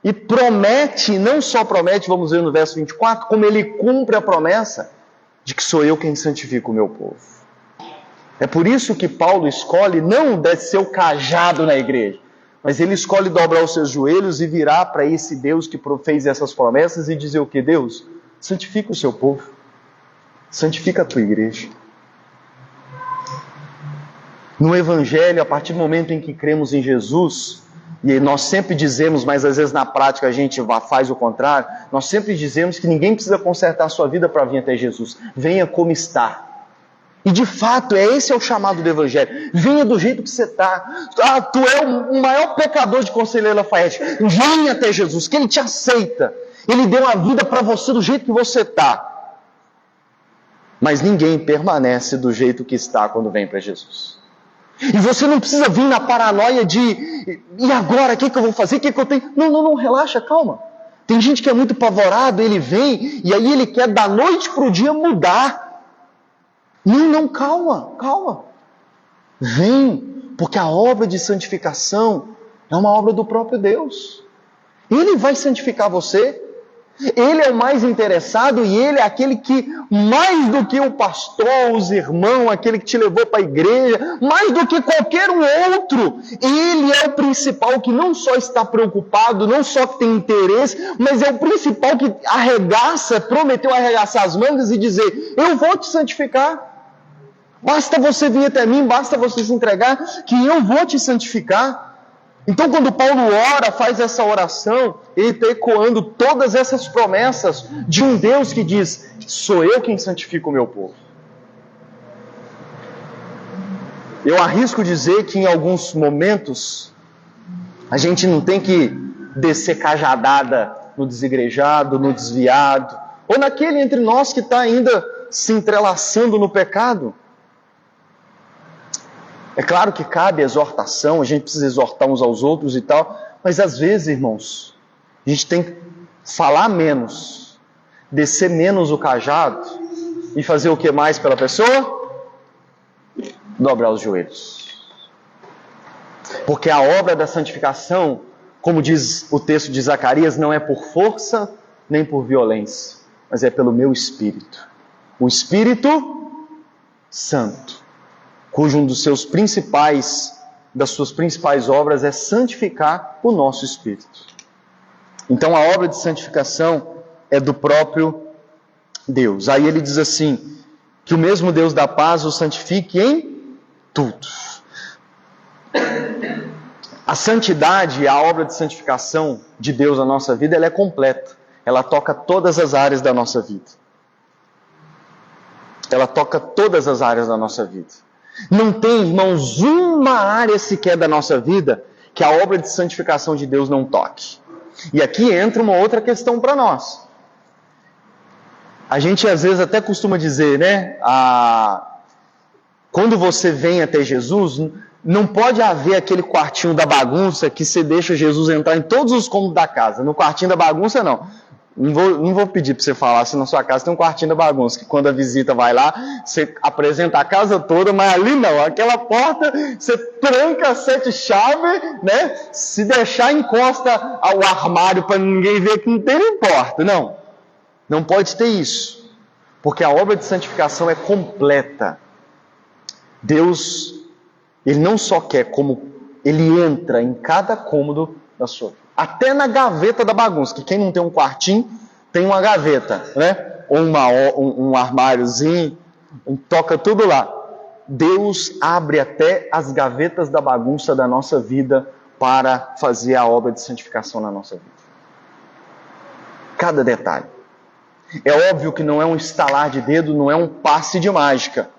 Speaker 1: e promete, não só promete, vamos ver no verso 24, como Ele cumpre a promessa de que sou eu quem santifica o meu povo. É por isso que Paulo escolhe não descer o cajado na igreja, mas ele escolhe dobrar os seus joelhos e virar para esse Deus que fez essas promessas e dizer o que? Deus, santifica o seu povo, santifica a tua igreja. No Evangelho, a partir do momento em que cremos em Jesus, e nós sempre dizemos, mas às vezes na prática a gente faz o contrário, nós sempre dizemos que ninguém precisa consertar a sua vida para vir até Jesus. Venha como está. E de fato, esse é o chamado do Evangelho. Venha do jeito que você está. Ah, tu é o maior pecador de Conselheiro Lafayette. Venha até Jesus, que Ele te aceita. Ele deu a vida para você do jeito que você está. Mas ninguém permanece do jeito que está quando vem para Jesus. E você não precisa vir na paranoia de, e agora, o que eu vou fazer, o que eu tenho? Não, relaxa, calma. Tem gente que é muito apavorado, ele vem, e aí ele quer da noite para o dia mudar. Não, calma. Vem, porque a obra de santificação é uma obra do próprio Deus. Ele vai santificar você. Ele é o mais interessado e Ele é aquele que, mais do que o pastor, os irmãos, aquele que te levou para a igreja, mais do que qualquer um outro, Ele é o principal que não só está preocupado, não só que tem interesse, mas é o principal que prometeu arregaçar as mangas e dizer, eu vou te santificar. Basta você vir até mim, basta você se entregar, que eu vou te santificar. Então, quando Paulo ora, faz essa oração, ele está ecoando todas essas promessas de um Deus que diz, sou eu quem santifico o meu povo. Eu arrisco dizer que em alguns momentos, a gente não tem que descer cajadada no desigrejado, no desviado, ou naquele entre nós que está ainda se entrelaçando no pecado. É claro que cabe exortação, a gente precisa exortar uns aos outros e tal, mas às vezes, irmãos, a gente tem que falar menos, descer menos o cajado e fazer o que mais pela pessoa? Dobrar os joelhos. Porque a obra da santificação, como diz o texto de Zacarias, não é por força nem por violência, mas é pelo meu Espírito. O Espírito Santo, cujo das suas principais obras é santificar o nosso espírito. Então a obra de santificação é do próprio Deus. Aí ele diz assim, que o mesmo Deus da paz o santifique em tudo. A santidade e a obra de santificação de Deus na nossa vida, ela é completa. Ela toca todas as áreas da nossa vida. Ela toca todas as áreas da nossa vida. Não tem, irmãos, uma área sequer da nossa vida que a obra de santificação de Deus não toque. E aqui entra uma outra questão para nós. A gente às vezes até costuma dizer, né? Quando você vem até Jesus, não pode haver aquele quartinho da bagunça que você deixa Jesus entrar em todos os cômodos da casa. No quartinho da bagunça, não. Não vou pedir para você falar se na sua casa tem um quartinho da bagunça, que quando a visita vai lá, você apresenta a casa toda, mas ali não, aquela porta, você tranca 7 chaves, né? Se deixar, encosta ao armário para ninguém ver que não tem, nem importa. Não pode ter isso, porque a obra de santificação é completa. Deus, Ele não só quer, como Ele entra em cada cômodo da sua vida. Até na gaveta da bagunça, que quem não tem um quartinho, tem uma gaveta, né? Ou um armáriozinho, toca tudo lá. Deus abre até as gavetas da bagunça da nossa vida para fazer a obra de santificação na nossa vida. Cada detalhe. É óbvio que não é um estalar de dedo, não é um passe de mágica.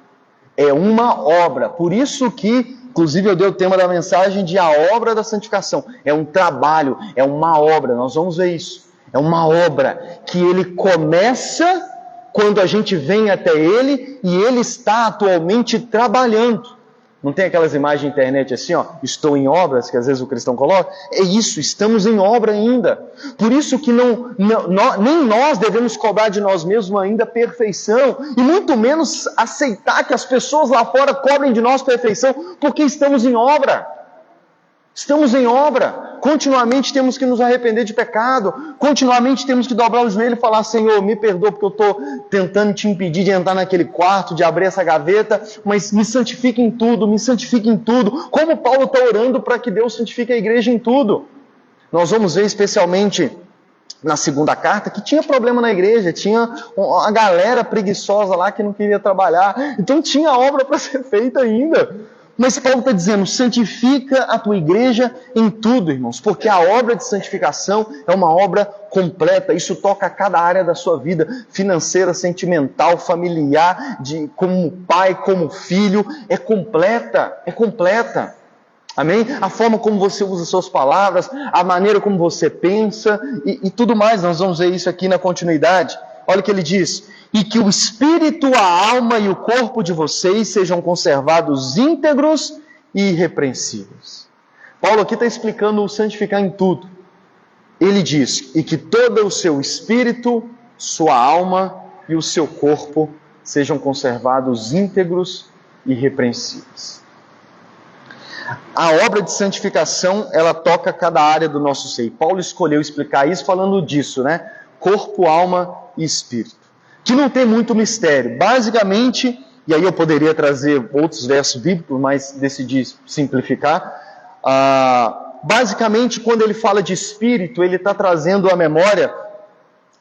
Speaker 1: É uma obra. Por isso que, inclusive, eu dei o tema da mensagem de a obra da santificação. É um trabalho, é uma obra. Nós vamos ver isso. É uma obra que Ele começa quando a gente vem até Ele e Ele está atualmente trabalhando. Não tem aquelas imagens de internet assim, estou em obras, que às vezes o cristão coloca? É isso, estamos em obra ainda. Por isso que nem nós devemos cobrar de nós mesmos ainda perfeição, e muito menos aceitar que as pessoas lá fora cobrem de nós perfeição, porque estamos em obra. Estamos em obra. Continuamente temos que nos arrepender de pecado. Continuamente temos que dobrar o joelho e falar, Senhor, me perdoa porque eu estou tentando te impedir de entrar naquele quarto, de abrir essa gaveta, mas me santifique em tudo, me santifique em tudo. Como Paulo está orando para que Deus santifique a igreja em tudo. Nós vamos ver especialmente na segunda carta que tinha problema na igreja, tinha uma galera preguiçosa lá que não queria trabalhar. Então tinha obra para ser feita ainda. Mas Paulo está dizendo, santifica a tua igreja em tudo, irmãos, porque a obra de santificação é uma obra completa. Isso toca a cada área da sua vida, financeira, sentimental, familiar, como pai, como filho, é completa, é completa. Amém? A forma como você usa suas palavras, a maneira como você pensa e tudo mais. Nós vamos ver isso aqui na continuidade. Olha o que ele diz. E que o espírito, a alma e o corpo de vocês sejam conservados íntegros e irrepreensíveis. Paulo aqui está explicando o santificar em tudo. Ele diz, e que todo o seu espírito, sua alma e o seu corpo sejam conservados íntegros e irrepreensíveis. A obra de santificação, ela toca cada área do nosso ser. Paulo escolheu explicar isso falando disso, né? Corpo, alma e espírito. Que não tem muito mistério. Basicamente, e aí eu poderia trazer outros versos bíblicos, mas decidi simplificar. Basicamente, quando ele fala de espírito, ele está trazendo à memória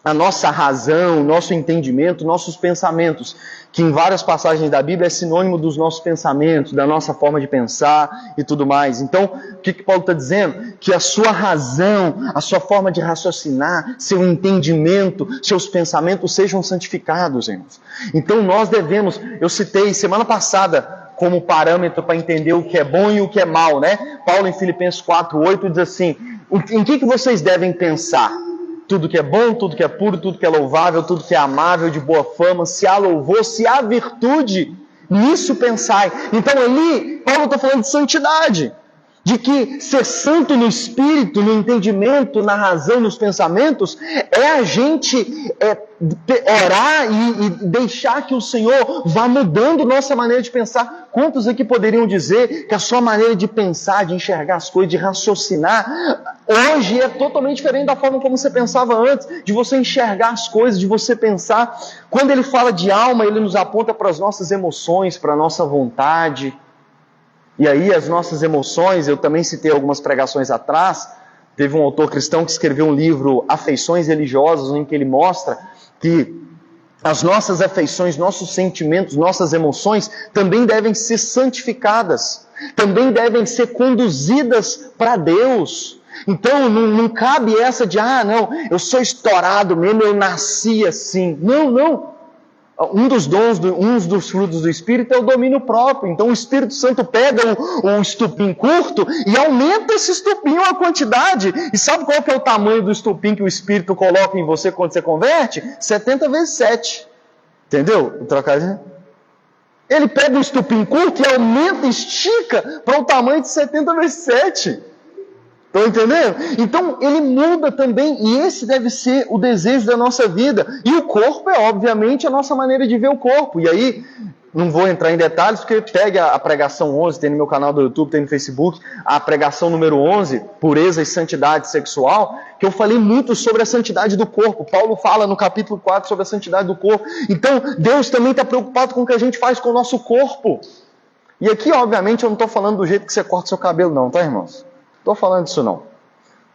Speaker 1: a nossa razão, nosso entendimento, nossos pensamentos, que em várias passagens da Bíblia é sinônimo dos nossos pensamentos, da nossa forma de pensar e tudo mais. Então, o que Paulo está dizendo? Que a sua razão, a sua forma de raciocinar, seu entendimento, seus pensamentos sejam santificados, irmãos. Então, nós devemos, eu citei semana passada como parâmetro para entender o que é bom e o que é mal, né? Paulo em Filipenses 4:8 diz assim, em que vocês devem pensar? Tudo que é bom, tudo que é puro, tudo que é louvável, tudo que é amável, de boa fama, se há louvor, se há virtude, nisso pensai. Então ali, Paulo está falando de santidade, de que ser santo no espírito, no entendimento, na razão, nos pensamentos, é a gente orar e deixar que o Senhor vá mudando nossa maneira de pensar. Quantos aqui poderiam dizer que a sua maneira de pensar, de enxergar as coisas, de raciocinar, hoje é totalmente diferente da forma como você pensava antes, de você enxergar as coisas, de você pensar. Quando ele fala de alma, ele nos aponta para as nossas emoções, para a nossa vontade. E aí as nossas emoções, eu também citei algumas pregações atrás, teve um autor cristão que escreveu um livro, Afeições Religiosas, em que ele mostra que as nossas afeições, nossos sentimentos, nossas emoções também devem ser santificadas, também devem ser conduzidas para Deus. Então não cabe essa de, não, eu sou estourado mesmo, eu nasci assim. Não. Um dos dos frutos do Espírito é o domínio próprio. Então o Espírito Santo pega um estupim curto e aumenta esse estupim a quantidade. E sabe qual que é o tamanho do estupim que o Espírito coloca em você quando você converte? 70 vezes 7. Entendeu? O trocadilho? Ele pega um estupim curto e aumenta, estica para o tamanho de 70 vezes 7. Estão entendendo? Então, ele muda também, e esse deve ser o desejo da nossa vida. E o corpo é, obviamente, a nossa maneira de ver o corpo. E aí, não vou entrar em detalhes, porque pega a pregação 11, tem no meu canal do YouTube, tem no Facebook, a pregação número 11, pureza e santidade sexual, que eu falei muito sobre a santidade do corpo. Paulo fala no capítulo 4 sobre a santidade do corpo. Então, Deus também está preocupado com o que a gente faz com o nosso corpo. E aqui, obviamente, eu não estou falando do jeito que você corta seu cabelo, não, tá, irmãos? Estou falando disso não.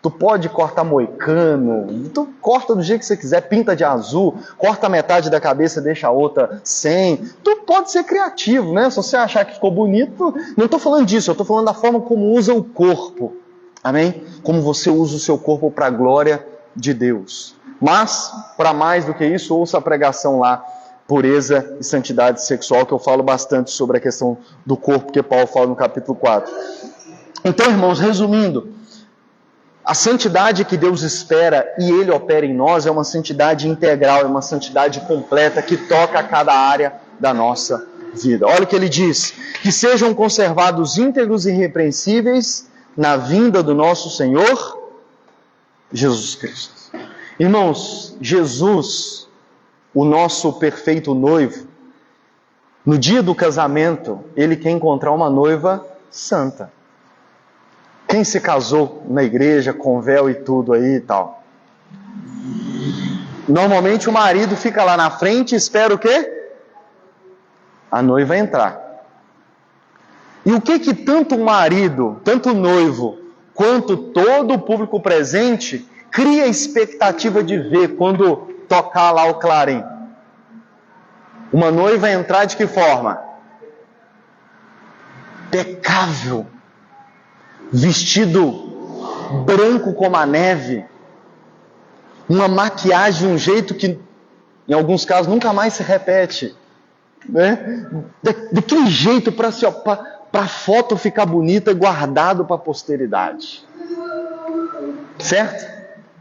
Speaker 1: Tu pode cortar moicano, tu corta do jeito que você quiser, pinta de azul, corta metade da cabeça, deixa a outra sem. Tu pode ser criativo, né? Se você achar que ficou bonito, não estou falando disso, eu estou falando da forma como usa o corpo. Amém? Como você usa o seu corpo para a glória de Deus. Mas, para mais do que isso, ouça a pregação lá, pureza e santidade sexual, que eu falo bastante sobre a questão do corpo, que Paulo fala no capítulo 4. Então, irmãos, resumindo, a santidade que Deus espera e Ele opera em nós é uma santidade integral, é uma santidade completa que toca a cada área da nossa vida. Olha o que Ele diz, que sejam conservados íntegros e irrepreensíveis na vinda do nosso Senhor Jesus Cristo. Irmãos, Jesus, o nosso perfeito noivo, no dia do casamento, Ele quer encontrar uma noiva santa. Quem se casou na igreja, com véu e tudo aí e tal? Normalmente o marido fica lá na frente e espera o quê? A noiva entrar. E o que tanto o marido, tanto o noivo, quanto todo o público presente cria expectativa de ver quando tocar lá o clarim? Uma noiva entrar de que forma? impecável, vestido branco como a neve, uma maquiagem de um jeito que, em alguns casos, nunca mais se repete, né? Daquele jeito para a foto ficar bonita e guardado para a posteridade. Certo?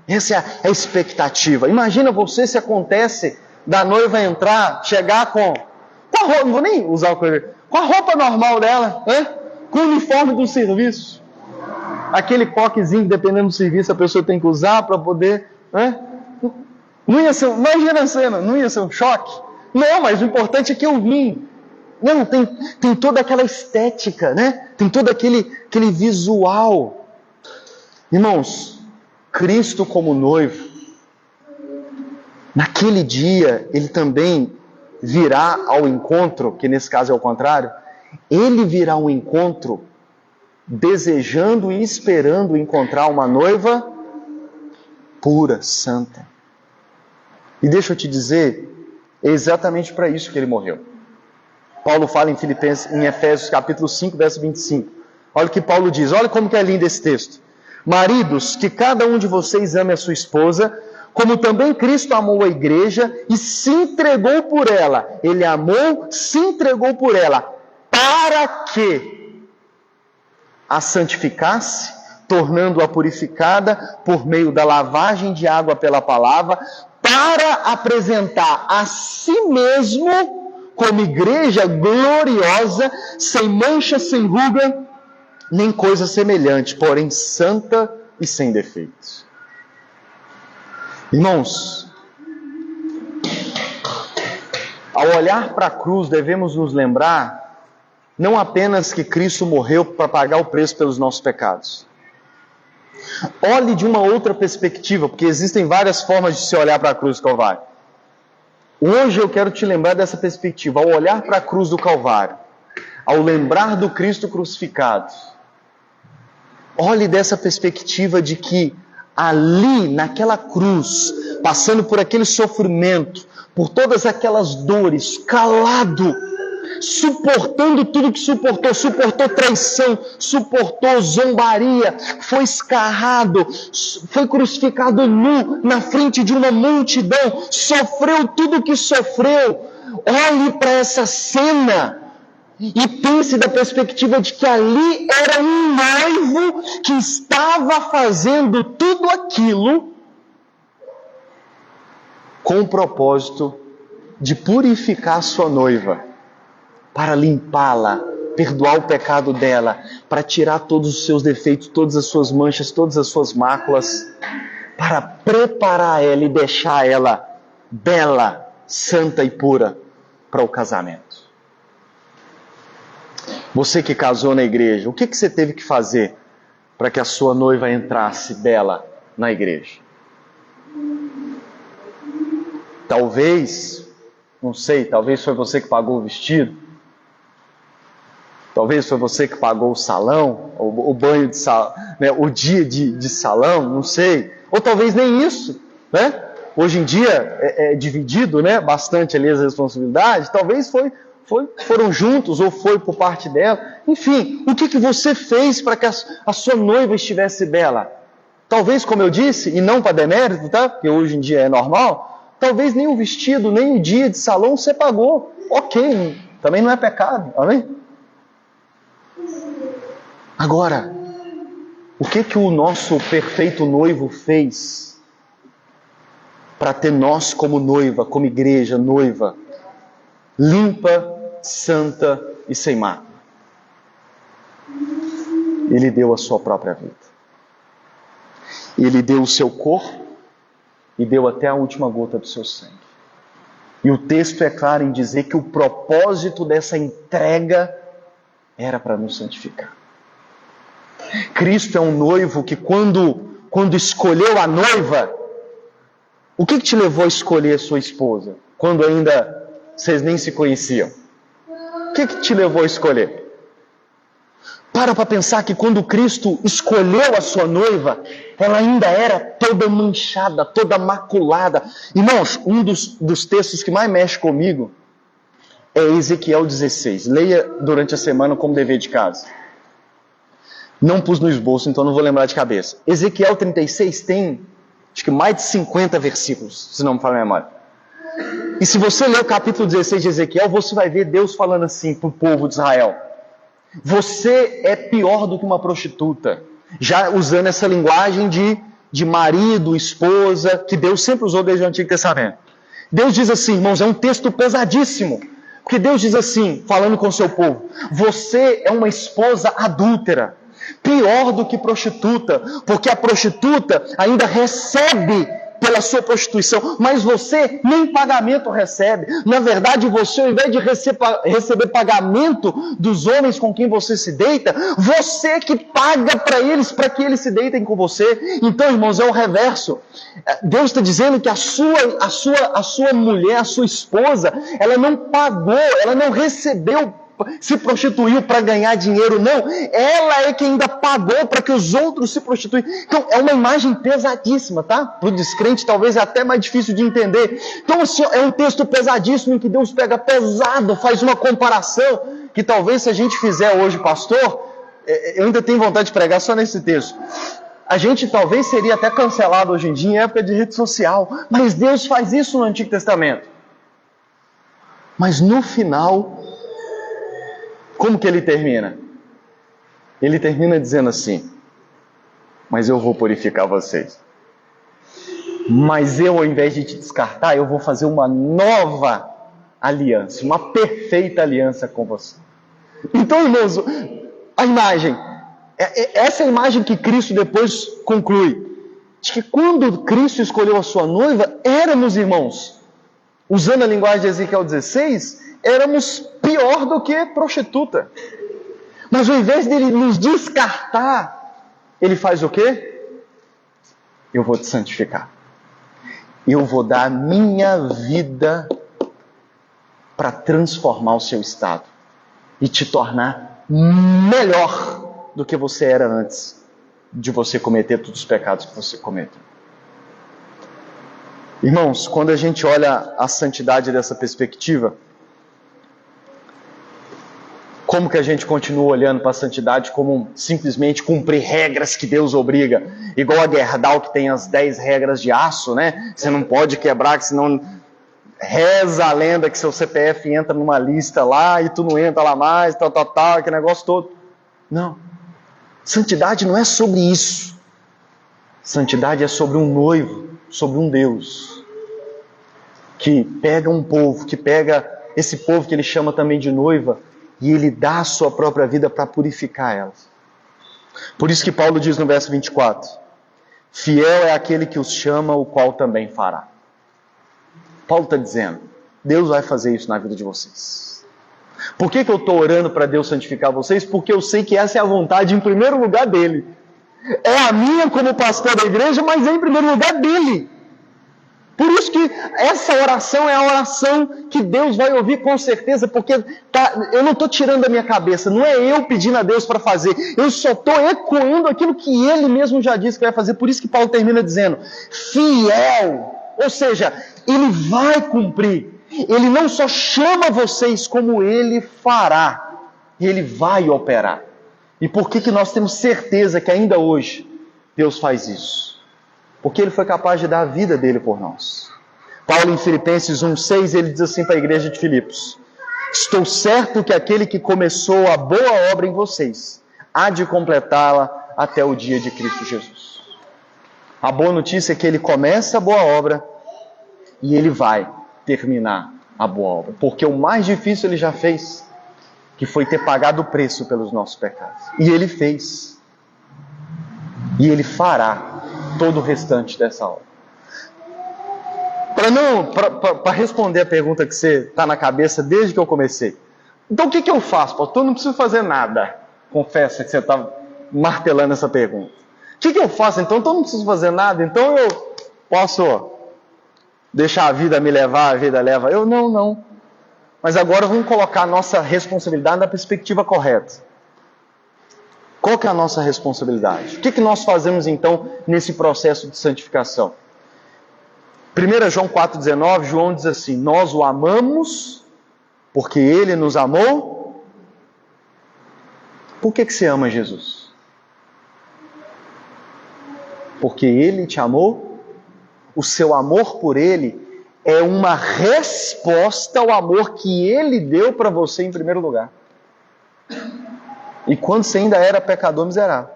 Speaker 1: Essa é a expectativa. Imagina você se acontece da noiva entrar, chegar com a roupa, não vou nem usar com a roupa normal dela, né? Com o uniforme do serviço. Aquele coquezinho, dependendo do serviço, a pessoa tem que usar para poder, né? Não ia ser, imagina a cena, não ia ser um choque? Não, mas o importante é que eu vim. Não, tem toda aquela estética, né? Tem todo aquele visual. Irmãos, Cristo como noivo, naquele dia, ele também virá ao encontro, que nesse caso é o contrário, ele virá ao encontro desejando e esperando encontrar uma noiva pura, santa. E deixa eu te dizer, é exatamente para isso que ele morreu. Paulo fala em Efésios capítulo 5, verso 25. Olha o que Paulo diz, olha como que é lindo esse texto. Maridos, que cada um de vocês ame a sua esposa, como também Cristo amou a igreja e se entregou por ela. Ele amou, se entregou por ela, para que a santificasse, tornando-a purificada por meio da lavagem de água pela palavra, para apresentar a si mesmo como igreja gloriosa, sem mancha, sem ruga, nem coisa semelhante, porém santa e sem defeitos. Irmãos, ao olhar para a cruz, devemos nos lembrar não apenas que Cristo morreu para pagar o preço pelos nossos pecados. Olhe de uma outra perspectiva, porque existem várias formas de se olhar para a cruz do Calvário. Hoje eu quero te lembrar dessa perspectiva. Ao olhar para a cruz do Calvário, ao lembrar do Cristo crucificado, olhe dessa perspectiva de que ali, naquela cruz, passando por aquele sofrimento, por todas aquelas dores, calado, suportando tudo que suportou traição, suportou zombaria, foi escarrado, foi crucificado nu na frente de uma multidão, sofreu tudo o que sofreu. Olhe para essa cena e pense da perspectiva de que ali era um noivo que estava fazendo tudo aquilo com o propósito de purificar sua noiva, para limpá-la, perdoar o pecado dela, para tirar todos os seus defeitos, todas as suas manchas, todas as suas máculas, para preparar ela e deixar ela bela, santa e pura para o casamento. Você que casou na igreja, o que você teve que fazer para que a sua noiva entrasse bela na igreja? Talvez, não sei, talvez foi você que pagou o vestido, talvez foi você que pagou o salão, o banho de salão, né, o dia de salão, não sei, ou talvez nem isso, né? Hoje em dia é dividido, né, bastante ali as responsabilidades, talvez foram juntos ou foi por parte dela. Enfim, o que você fez para que a sua noiva estivesse bela? Talvez, como eu disse, e não para demérito, tá? Porque hoje em dia é normal, talvez nem o vestido, nem o dia de salão você pagou. Ok, também não é pecado, amém? Agora, o que o nosso perfeito noivo fez para ter nós como noiva, como igreja noiva, limpa, santa e sem mácula? Ele deu a sua própria vida. Ele deu o seu corpo e deu até a última gota do seu sangue. E o texto é claro em dizer que o propósito dessa entrega era para nos santificar. Cristo é um noivo que quando escolheu a noiva, o que te levou a escolher a sua esposa? Quando ainda vocês nem se conheciam. O que te levou a escolher? Para pensar que quando Cristo escolheu a sua noiva, ela ainda era toda manchada, toda maculada. Irmãos, um dos textos que mais mexe comigo é Ezequiel 16. Leia durante a semana como dever de casa. Não pus no esboço, então não vou lembrar de cabeça. Ezequiel 36 tem, acho que mais de 50 versículos, se não me falha a memória. E se você ler o capítulo 16 de Ezequiel, você vai ver Deus falando assim para o povo de Israel: você é pior do que uma prostituta. Já usando essa linguagem de marido, esposa, que Deus sempre usou desde o Antigo Testamento. Deus diz assim, irmãos, é um texto pesadíssimo. Porque Deus diz assim, falando com o seu povo: você é uma esposa adúltera, pior do que prostituta, porque a prostituta ainda recebe pela sua prostituição, mas você nem pagamento recebe. Na verdade, você, ao invés de receber pagamento dos homens com quem você se deita, você que paga para eles, para que eles se deitem com você. Então, irmãos, é o reverso. Deus está dizendo que a sua mulher, a sua esposa, ela não pagou, ela não recebeu, se prostituiu para ganhar dinheiro, não. Ela é quem ainda pagou para que os outros se prostituem. Então, é uma imagem pesadíssima, tá? Para o descrente, talvez é até mais difícil de entender. Então, assim, é um texto pesadíssimo em que Deus pega pesado, faz uma comparação, que talvez se a gente fizer hoje, pastor, eu ainda tenho vontade de pregar só nesse texto. A gente talvez seria até cancelado hoje em dia em época de rede social. Mas Deus faz isso no Antigo Testamento. Mas no final, como que ele termina? Ele termina dizendo assim: mas eu vou purificar vocês. Mas eu, ao invés de te descartar, eu vou fazer uma nova aliança, uma perfeita aliança com você. Então, irmãos, a imagem, essa é a imagem que Cristo depois conclui, de que quando Cristo escolheu a sua noiva, éramos, irmãos, usando a linguagem de Ezequiel 16, éramos pior do que prostituta. Mas ao invés dele nos descartar, ele faz o quê? Eu vou te santificar. Eu vou dar a minha vida para transformar o seu estado e te tornar melhor do que você era antes de você cometer todos os pecados que você cometeu. Irmãos, quando a gente olha a santidade dessa perspectiva, como que a gente continua olhando para a santidade como simplesmente cumprir regras que Deus obriga? Igual a Gerdau, que tem as 10 regras de aço, né? Você não pode quebrar, que senão reza a lenda que seu CPF entra numa lista lá e tu não entra lá mais, tal, aquele negócio todo. Não. Santidade não é sobre isso. Santidade é sobre um noivo, sobre um Deus que pega um povo, que pega esse povo que ele chama também de noiva, e ele dá a sua própria vida para purificar elas. Por isso que Paulo diz no verso 24: fiel é aquele que os chama, o qual também fará. Paulo está dizendo, Deus vai fazer isso na vida de vocês. Por que eu estou orando para Deus santificar vocês? Porque eu sei que essa é a vontade, em primeiro lugar, dele. É a minha como pastor da igreja, mas é em primeiro lugar dele. Por isso que essa oração é a oração que Deus vai ouvir com certeza, porque eu não estou tirando da minha cabeça, não é eu pedindo a Deus para fazer, eu só estou ecoando aquilo que Ele mesmo já disse que vai fazer. Por isso que Paulo termina dizendo, fiel, ou seja, Ele vai cumprir. Ele não só chama vocês, como Ele fará, Ele vai operar. E por que nós temos certeza que ainda hoje Deus faz isso? Porque Ele foi capaz de dar a vida dele por nós. Paulo, em Filipenses 1,6, ele diz assim para a igreja de Filipos: estou certo que aquele que começou a boa obra em vocês há de completá-la até o dia de Cristo Jesus. A boa notícia é que Ele começa a boa obra e Ele vai terminar a boa obra. Porque o mais difícil Ele já fez, que foi ter pagado o preço pelos nossos pecados. E Ele fez. E Ele fará todo o restante dessa obra. Para responder a pergunta que você está na cabeça desde que eu comecei. Então o que eu faço, pastor? Eu não preciso fazer nada. Confessa que você está martelando essa pergunta. O que eu faço então? Então eu não preciso fazer nada. Então eu posso deixar a vida me levar, a vida leva eu? Não. Mas agora vamos colocar a nossa responsabilidade na perspectiva correta. Qual que é a nossa responsabilidade? O que nós fazemos então nesse processo de santificação? 1 João 4,19, João diz assim: nós o amamos Porque Ele nos amou. Por que você ama Jesus? Porque Ele te amou. O seu amor por Ele é uma resposta ao amor que Ele deu para você em primeiro lugar. E quando você ainda era pecador miserável.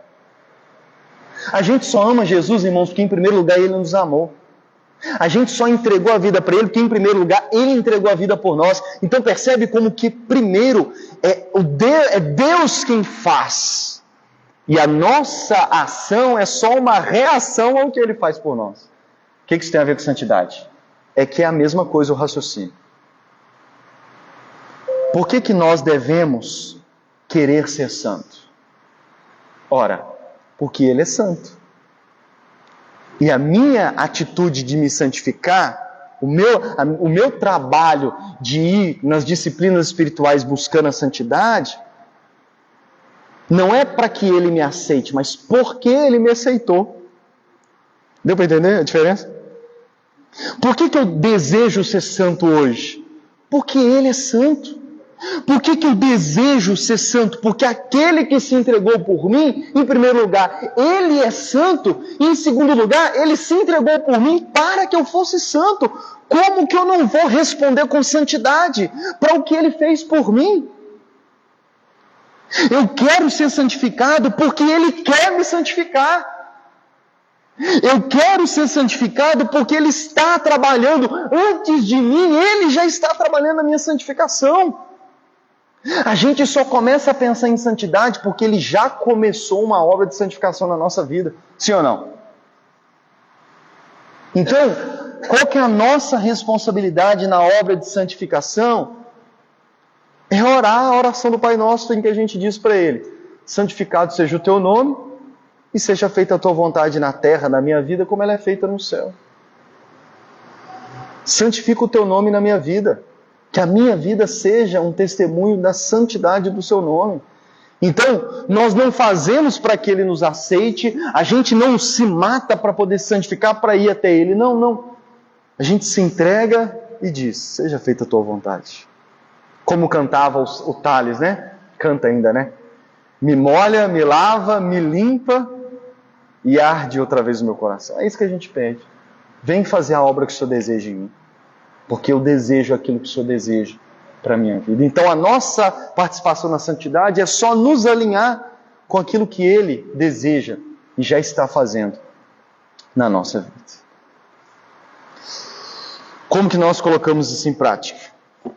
Speaker 1: A gente só ama Jesus, irmãos, porque em primeiro lugar Ele nos amou. A gente só entregou a vida para Ele porque em primeiro lugar Ele entregou a vida por nós. Então percebe como que primeiro é Deus quem faz. E a nossa ação é só uma reação ao que Ele faz por nós. O que isso tem a ver com santidade? É que é a mesma coisa o raciocínio. Por que nós devemos querer ser santo? Ora, porque Ele é santo. E a minha atitude de me santificar, o meu trabalho de ir nas disciplinas espirituais buscando a santidade, não é para que Ele me aceite, mas porque Ele me aceitou. Deu para entender a diferença? Por que eu desejo ser santo hoje? Porque Ele é santo. Por que eu desejo ser santo? Porque aquele que se entregou por mim, em primeiro lugar, Ele é santo. E em segundo lugar, Ele se entregou por mim para que eu fosse santo. Como que eu não vou responder com santidade para o que Ele fez por mim? Eu quero ser santificado porque Ele quer me santificar. Eu quero ser santificado porque Ele está trabalhando antes de mim. Ele já está trabalhando a minha santificação. A gente só começa a pensar em santidade porque Ele já começou uma obra de santificação na nossa vida. Sim ou não? Então, qual que é a nossa responsabilidade na obra de santificação? É orar a oração do Pai Nosso em que a gente diz para Ele: santificado seja o Teu nome e seja feita a Tua vontade na terra, na minha vida, como ela é feita no céu. Santifica o Teu nome na minha vida. Que a minha vida seja um testemunho da santidade do Seu nome. Então, nós não fazemos para que Ele nos aceite, a gente não se mata para poder santificar, para ir até Ele. Não, não. A gente se entrega e diz: seja feita a Tua vontade. Como cantava o Tales, né? Canta ainda, né? Me molha, me lava, me limpa e arde outra vez o meu coração. É isso que a gente pede. Vem fazer a obra que o Senhor deseja em mim. Porque eu desejo aquilo que o Senhor deseja para a minha vida. Então a nossa participação na santidade é só nos alinhar com aquilo que Ele deseja e já está fazendo na nossa vida. Como que nós colocamos isso em prática? Em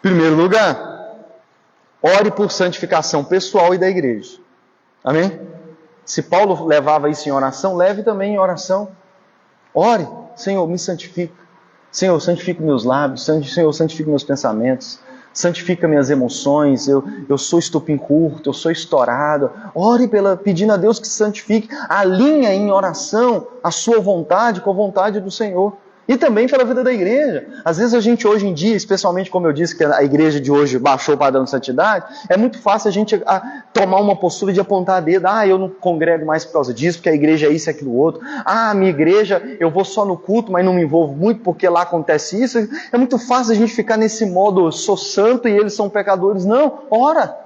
Speaker 1: primeiro lugar, ore por santificação pessoal e da igreja. Amém? Se Paulo levava isso em oração, leve também em oração. Ore: Senhor, me santifica. Senhor, santifica meus lábios. Senhor, santifica meus pensamentos. Santifica minhas emoções. Eu sou estupim curto, eu sou estourado. Ore pedindo a Deus que santifique. Alinha em oração a sua vontade com a vontade do Senhor. E também pela vida da igreja. Às vezes a gente hoje em dia, especialmente como eu disse que a igreja de hoje baixou o padrão de santidade, é muito fácil a gente tomar uma postura de apontar a dedo: eu não congrego mais por causa disso, porque a igreja é isso e aquilo outro. Minha igreja, eu vou só no culto, mas não me envolvo muito porque lá acontece isso. É muito fácil a gente ficar nesse modo: sou santo e eles são pecadores. Não, ora!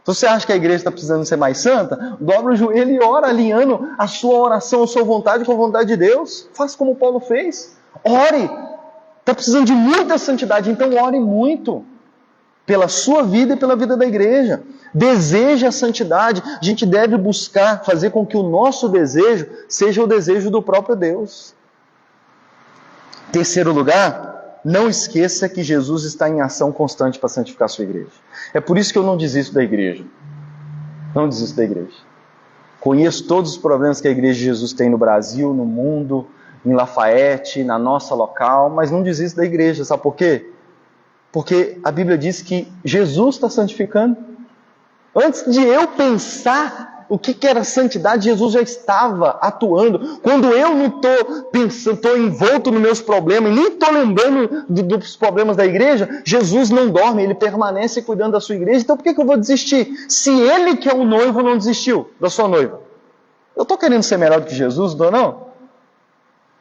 Speaker 1: Você acha que a igreja está precisando ser mais santa? Dobra o joelho e ora, alinhando a sua oração, a sua vontade com a vontade de Deus. Faça como Paulo fez. Ore. Está precisando de muita santidade, então ore muito. Pela sua vida e pela vida da igreja. Deseje a santidade. A gente deve buscar fazer com que o nosso desejo seja o desejo do próprio Deus. Terceiro lugar, não esqueça que Jesus está em ação constante para santificar a sua igreja. É por isso que eu não desisto da igreja. Não desisto da igreja. Conheço todos os problemas que a igreja de Jesus tem no Brasil, no mundo, em Lafayette, na nossa local, mas não desisto da igreja. Sabe por quê? Porque a Bíblia diz que Jesus está santificando. Antes de eu pensar o que era santidade, Jesus já estava atuando. Quando eu não estou pensando, estou envolto nos meus problemas, nem estou lembrando dos problemas da igreja, Jesus não dorme, Ele permanece cuidando da sua igreja. Então por que eu vou desistir? Se Ele, que é o noivo, não desistiu da sua noiva. Eu estou querendo ser melhor do que Jesus, não estou não?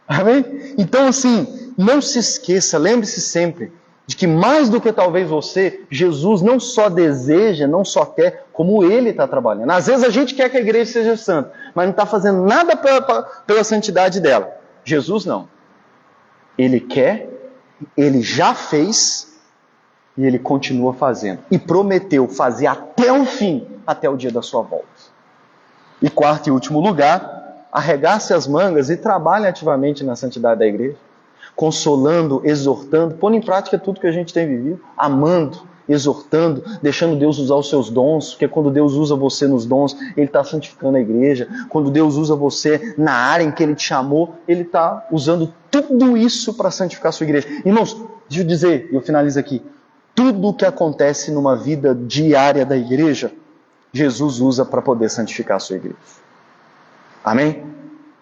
Speaker 1: Amém? Então assim, não se esqueça, lembre-se sempre de que mais do que talvez você, Jesus não só deseja, não só quer, como Ele está trabalhando. Às vezes a gente quer que a igreja seja santa, mas não está fazendo nada pela santidade dela. Jesus não. Ele quer, Ele já fez e Ele continua fazendo. E prometeu fazer até o fim, até o dia da sua volta. E quarto e último lugar, arregace as mangas e trabalhe ativamente na santidade da igreja. Consolando, exortando, pondo em prática tudo que a gente tem vivido, amando, exortando, deixando Deus usar os seus dons, porque quando Deus usa você nos dons, Ele está santificando a igreja. Quando Deus usa você na área em que Ele te chamou, Ele está usando tudo isso para santificar a sua igreja. Irmãos, deixa eu dizer, e eu finalizo aqui, tudo o que acontece numa vida diária da igreja, Jesus usa para poder santificar a sua igreja. Amém?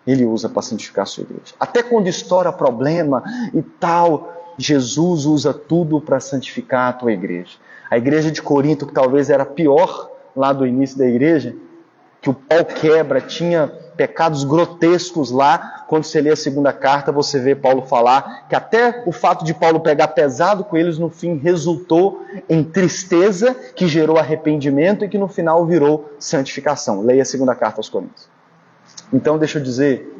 Speaker 1: Ele usa para santificar a sua igreja. Até quando estoura problema e tal, Jesus usa tudo para santificar a tua igreja. A igreja de Corinto, que talvez era pior lá do início da igreja, que o pau quebra, tinha pecados grotescos lá. Quando você lê a segunda carta, você vê Paulo falar que até o fato de Paulo pegar pesado com eles, no fim resultou em tristeza, que gerou arrependimento e que no final virou santificação. Leia a segunda carta aos Coríntios. Então, deixa eu dizer,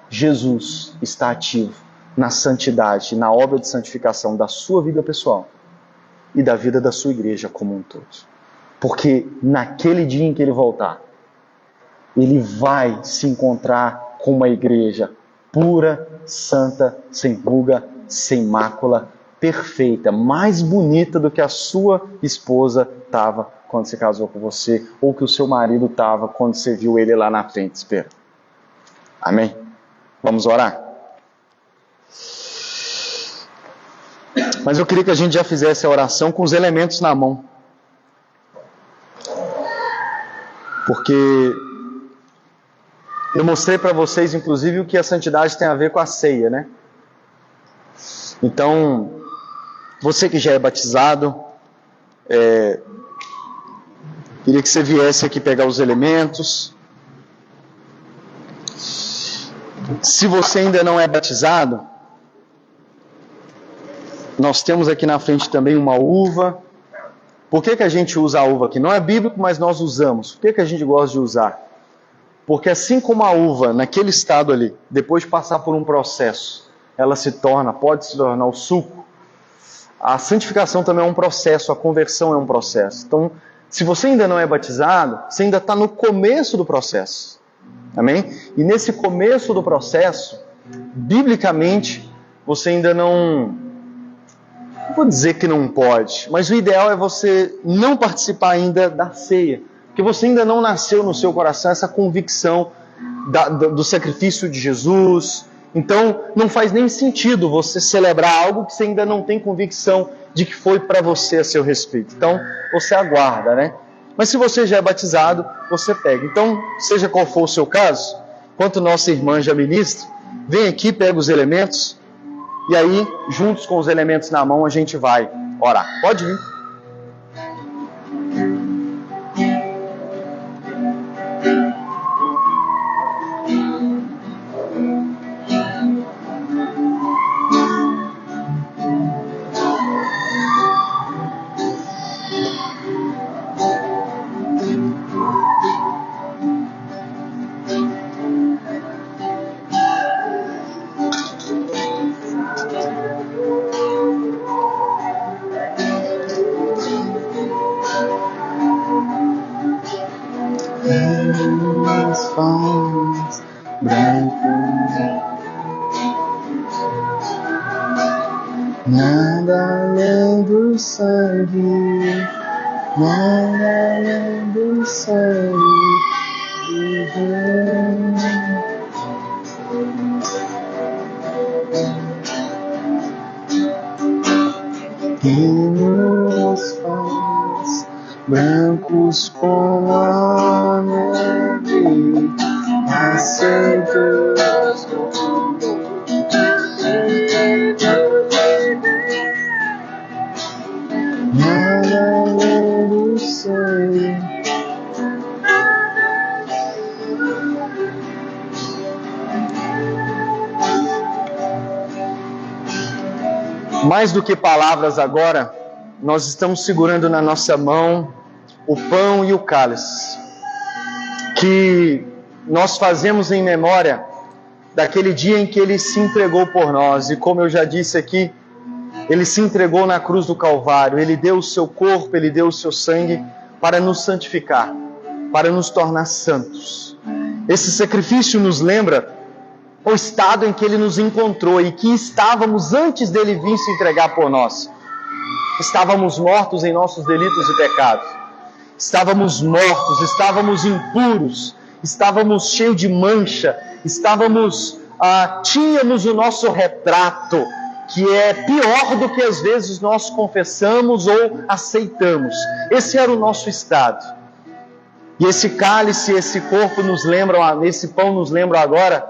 Speaker 1: Jesus está ativo na santidade, na obra de santificação da sua vida pessoal e da vida da sua igreja como um todo. Porque naquele dia em que Ele voltar, Ele vai se encontrar com uma igreja pura, santa, sem ruga, sem mácula, perfeita, mais bonita do que a sua esposa estava quando se casou com você, ou que o seu marido estava quando você viu ele lá na frente esperando. Amém? Vamos orar? Mas eu queria que a gente já fizesse a oração com os elementos na mão. Porque eu mostrei para vocês, inclusive, o que a santidade tem a ver com a ceia, né? Então, você que já é batizado, queria que você viesse aqui pegar os elementos. Se você ainda não é batizado, nós temos aqui na frente também uma uva. Por que a gente usa a uva aqui? Não é bíblico, mas nós usamos. Por que a gente gosta de usar? Porque assim como a uva, naquele estado ali, depois de passar por um processo, ela pode se tornar o suco, a santificação também é um processo, a conversão é um processo. Então, se você ainda não é batizado, você ainda está no começo do processo. Amém? E nesse começo do processo, biblicamente, você ainda não vou dizer que não pode, mas o ideal é você não participar ainda da ceia, porque você ainda não nasceu no seu coração essa convicção do sacrifício de Jesus. Então não faz nem sentido você celebrar algo que você ainda não tem convicção de que foi para você a seu respeito. Então você aguarda, né? Mas se você já é batizado, você pega. Então, seja qual for o seu caso, enquanto nossa irmã já ministra, vem aqui, pega os elementos, e aí, juntos com os elementos na mão, a gente vai orar. Pode vir.
Speaker 2: Nada além do sangue, nada além do sangue de Deus. Que nos faz brancos como a neve, aceitos. Nada além do sangue.
Speaker 1: Mais do que palavras agora, nós estamos segurando na nossa mão o pão e o cálice, que nós fazemos em memória daquele dia em que Ele se entregou por nós. E como eu já disse aqui, Ele se entregou na cruz do Calvário, Ele deu o seu corpo, Ele deu o seu sangue para nos santificar, para nos tornar santos. Esse sacrifício nos lembra o estado em que Ele nos encontrou e que estávamos antes dEle vir se entregar por nós. Estávamos mortos em nossos delitos e pecados. Estávamos mortos, estávamos impuros, estávamos cheios de mancha, tínhamos o nosso retrato, que é pior do que às vezes nós confessamos ou aceitamos. Esse era o nosso estado. E esse cálice, esse corpo nos lembram, esse pão nos lembra agora,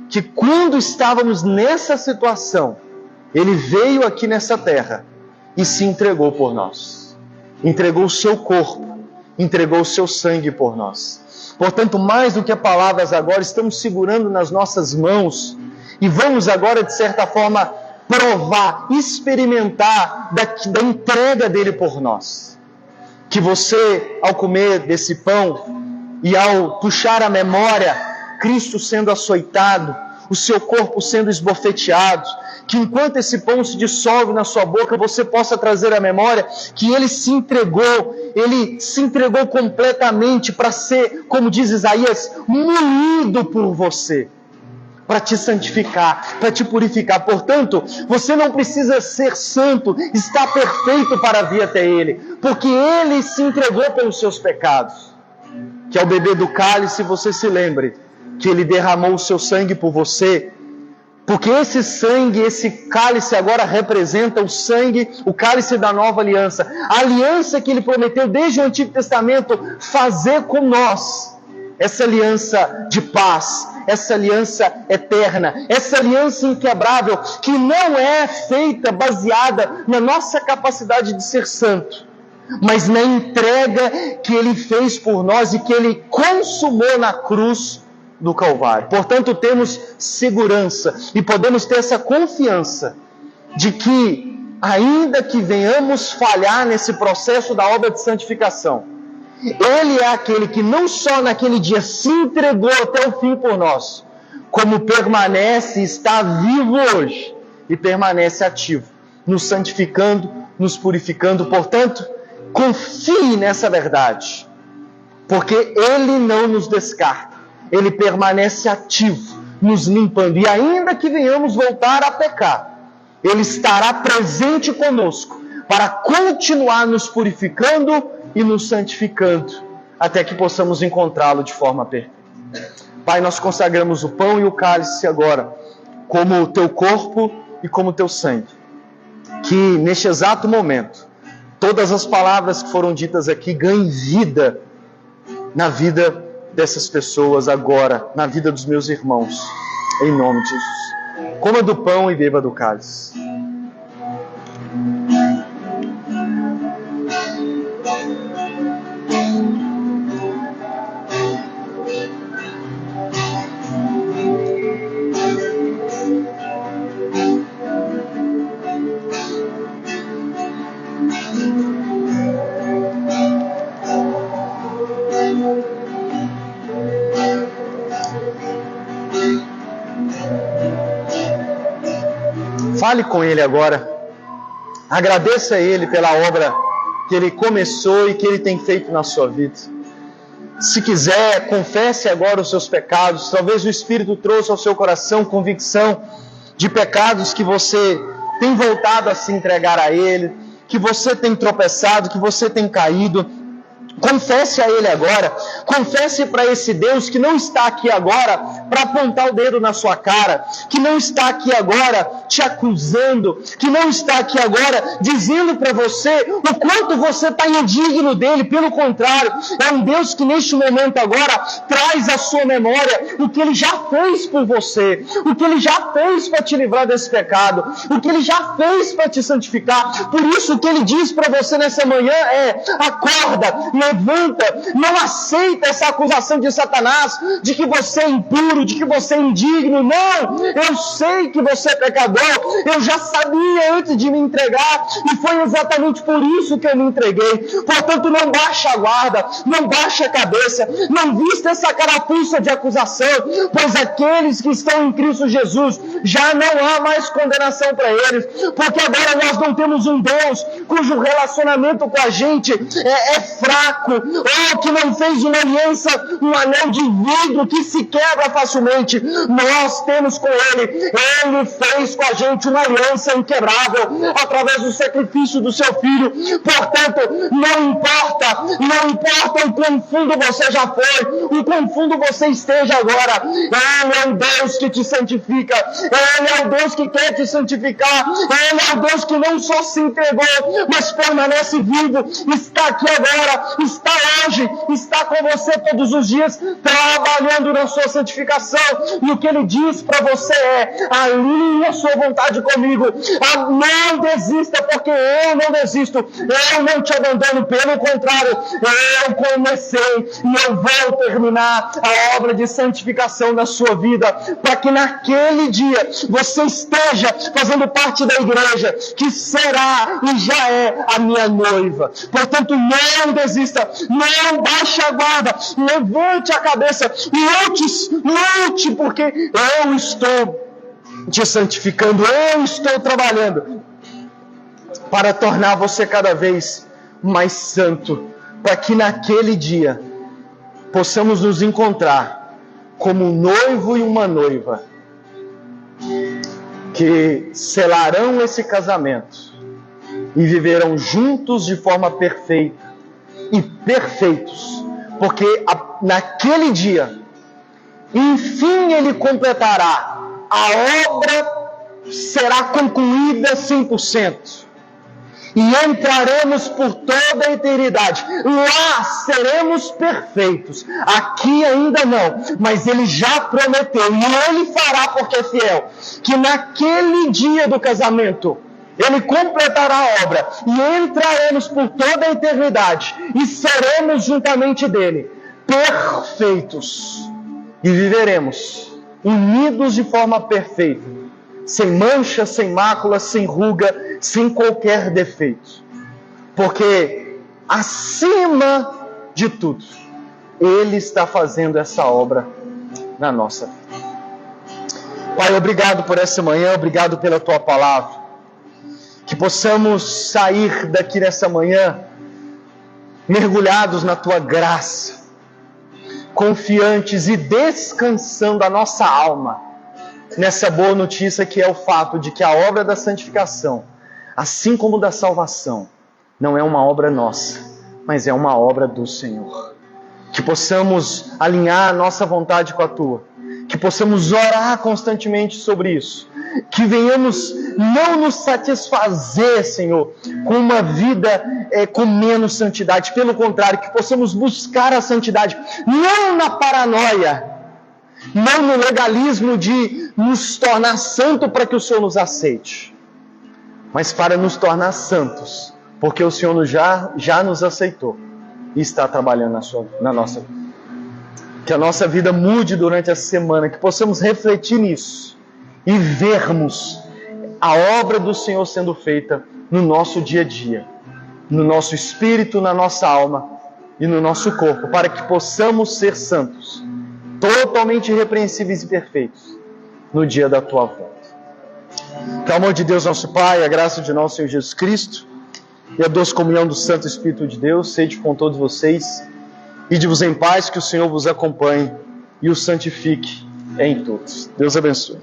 Speaker 1: que quando estávamos nessa situação, Ele veio aqui nessa terra e se entregou por nós. Entregou o seu corpo, entregou o seu sangue por nós. Portanto, mais do que palavras agora, estamos segurando nas nossas mãos e vamos agora, de certa forma, provar, experimentar da entrega dele por nós. Que você, ao comer desse pão e ao puxar a memória, Cristo sendo açoitado, o seu corpo sendo esbofeteado, que enquanto esse pão se dissolve na sua boca, você possa trazer à memória que Ele se entregou completamente para ser, como diz Isaías, moído por você, para te santificar, para te purificar. Portanto, você não precisa ser santo, estar perfeito para vir até Ele, porque Ele se entregou pelos seus pecados. Que ao beber do cálice você se lembre que Ele derramou o seu sangue por você, porque esse sangue, esse cálice agora representa o sangue, o cálice da nova aliança, a aliança que Ele prometeu desde o Antigo Testamento fazer com nós, essa aliança de paz, essa aliança eterna, essa aliança inquebrável, que não é feita baseada na nossa capacidade de ser santo, mas na entrega que Ele fez por nós e que Ele consumou na cruz do Calvário. Portanto, temos segurança e podemos ter essa confiança de que, ainda que venhamos falhar nesse processo da obra de santificação, Ele é aquele que não só naquele dia se entregou até o fim por nós, como permanece e está vivo hoje e permanece ativo, nos santificando, nos purificando. Portanto, confie nessa verdade, porque Ele não nos descarta. Ele permanece ativo, nos limpando. E ainda que venhamos voltar a pecar, Ele estará presente conosco para continuar nos purificando e nos santificando, até que possamos encontrá-lo de forma perfeita. Pai, nós consagramos o pão e o cálice agora, como o Teu corpo e como o Teu sangue. Que neste exato momento, todas as palavras que foram ditas aqui ganhem vida na vida dessas pessoas agora, na vida dos meus irmãos, em nome de Jesus. Coma do pão e beba do cálice. Fale com Ele agora. Agradeça a Ele pela obra que Ele começou e que Ele tem feito na sua vida. Se quiser, confesse agora os seus pecados. Talvez o Espírito trouxe ao seu coração convicção de pecados que você tem voltado a se entregar a Ele, que você tem tropeçado, que você tem caído. Confesse a Ele agora. Confesse para esse Deus que não está aqui agora para apontar o dedo na sua cara, que não está aqui agora te acusando, que não está aqui agora dizendo para você o quanto você está indigno dele. Pelo contrário, é um Deus que neste momento agora traz à sua memória o que Ele já fez por você, o que Ele já fez para te livrar desse pecado, o que Ele já fez para te santificar. Por isso o que Ele diz para você nessa manhã é: acorda, levanta, não aceita essa acusação de Satanás de que você é impuro, impuro, de que você é indigno. Não! Eu sei que você é pecador. Eu já sabia antes de me entregar. E foi exatamente por isso que eu me entreguei. Portanto, não baixa a guarda, não baixa a cabeça, não vista essa carapuça de acusação, pois aqueles que estão em Cristo Jesus, já não há mais condenação para eles, porque agora nós não temos um Deus cujo relacionamento com a gente é fraco, ou que não fez uma aliança, um anel de vidro que se quebra facilmente. Nós temos com Ele fez com a gente uma aliança inquebrável, através do sacrifício do seu Filho. Portanto, não importa o quão fundo você já foi, o quão fundo você esteja agora, Ele é o Deus que te santifica, Ele é o Deus que quer te santificar, Ele é o Deus que não só se entregou, mas permanece vivo, está aqui agora, está hoje, está com você todos os dias, trabalhando na sua santificação. E o que Ele diz para você é: alinhe a sua vontade comigo, não desista, porque eu não desisto, eu não te abandono, pelo contrário, eu comecei e eu vou terminar a obra de santificação na sua vida, para que naquele dia você esteja fazendo parte da igreja, que será e já é a minha noiva. Portanto, não desista, não baixe a guarda, levante a cabeça, lute, porque eu estou te santificando, eu estou trabalhando para tornar você cada vez mais santo, para que naquele dia possamos nos encontrar como um noivo e uma noiva que selarão esse casamento e viverão juntos de forma perfeita e perfeitos, porque naquele dia, enfim, Ele completará, a obra será concluída 100%. E entraremos por toda a eternidade. Lá seremos perfeitos. Aqui ainda não. Mas Ele já prometeu, e Ele fará porque é fiel, que naquele dia do casamento Ele completará a obra. E entraremos por toda a eternidade. E seremos juntamente dEle perfeitos. E viveremos unidos de forma perfeita, sem mancha, sem mácula, sem ruga, sem qualquer defeito. Porque, acima de tudo, Ele está fazendo essa obra na nossa vida. Pai, obrigado por essa manhã, obrigado pela Tua palavra. Que possamos sair daqui nessa manhã mergulhados na Tua graça, confiantes e descansando a nossa alma nessa boa notícia, que é o fato de que a obra da santificação, assim como da salvação, não é uma obra nossa, mas é uma obra do Senhor. Que possamos alinhar a nossa vontade com a Tua, que possamos orar constantemente sobre isso, que venhamos não nos satisfazer, Senhor, com uma vida com menos santidade, pelo contrário, que possamos buscar a santidade, não na paranoia, não no legalismo de nos tornar santos para que o Senhor nos aceite, mas para nos tornar santos, porque o Senhor já nos aceitou e está trabalhando na nossa vida. Que a nossa vida mude durante essa semana, que possamos refletir nisso e vermos a obra do Senhor sendo feita no nosso dia a dia, no nosso espírito, na nossa alma e no nosso corpo, para que possamos ser santos, totalmente irrepreensíveis e perfeitos no dia da Tua volta. Que o amor de Deus nosso Pai, a graça de nosso Senhor Jesus Cristo e a doce comunhão do Santo Espírito de Deus seja com todos vocês. Ide-vos em paz, que o Senhor vos acompanhe e os santifique em todos. Deus abençoe.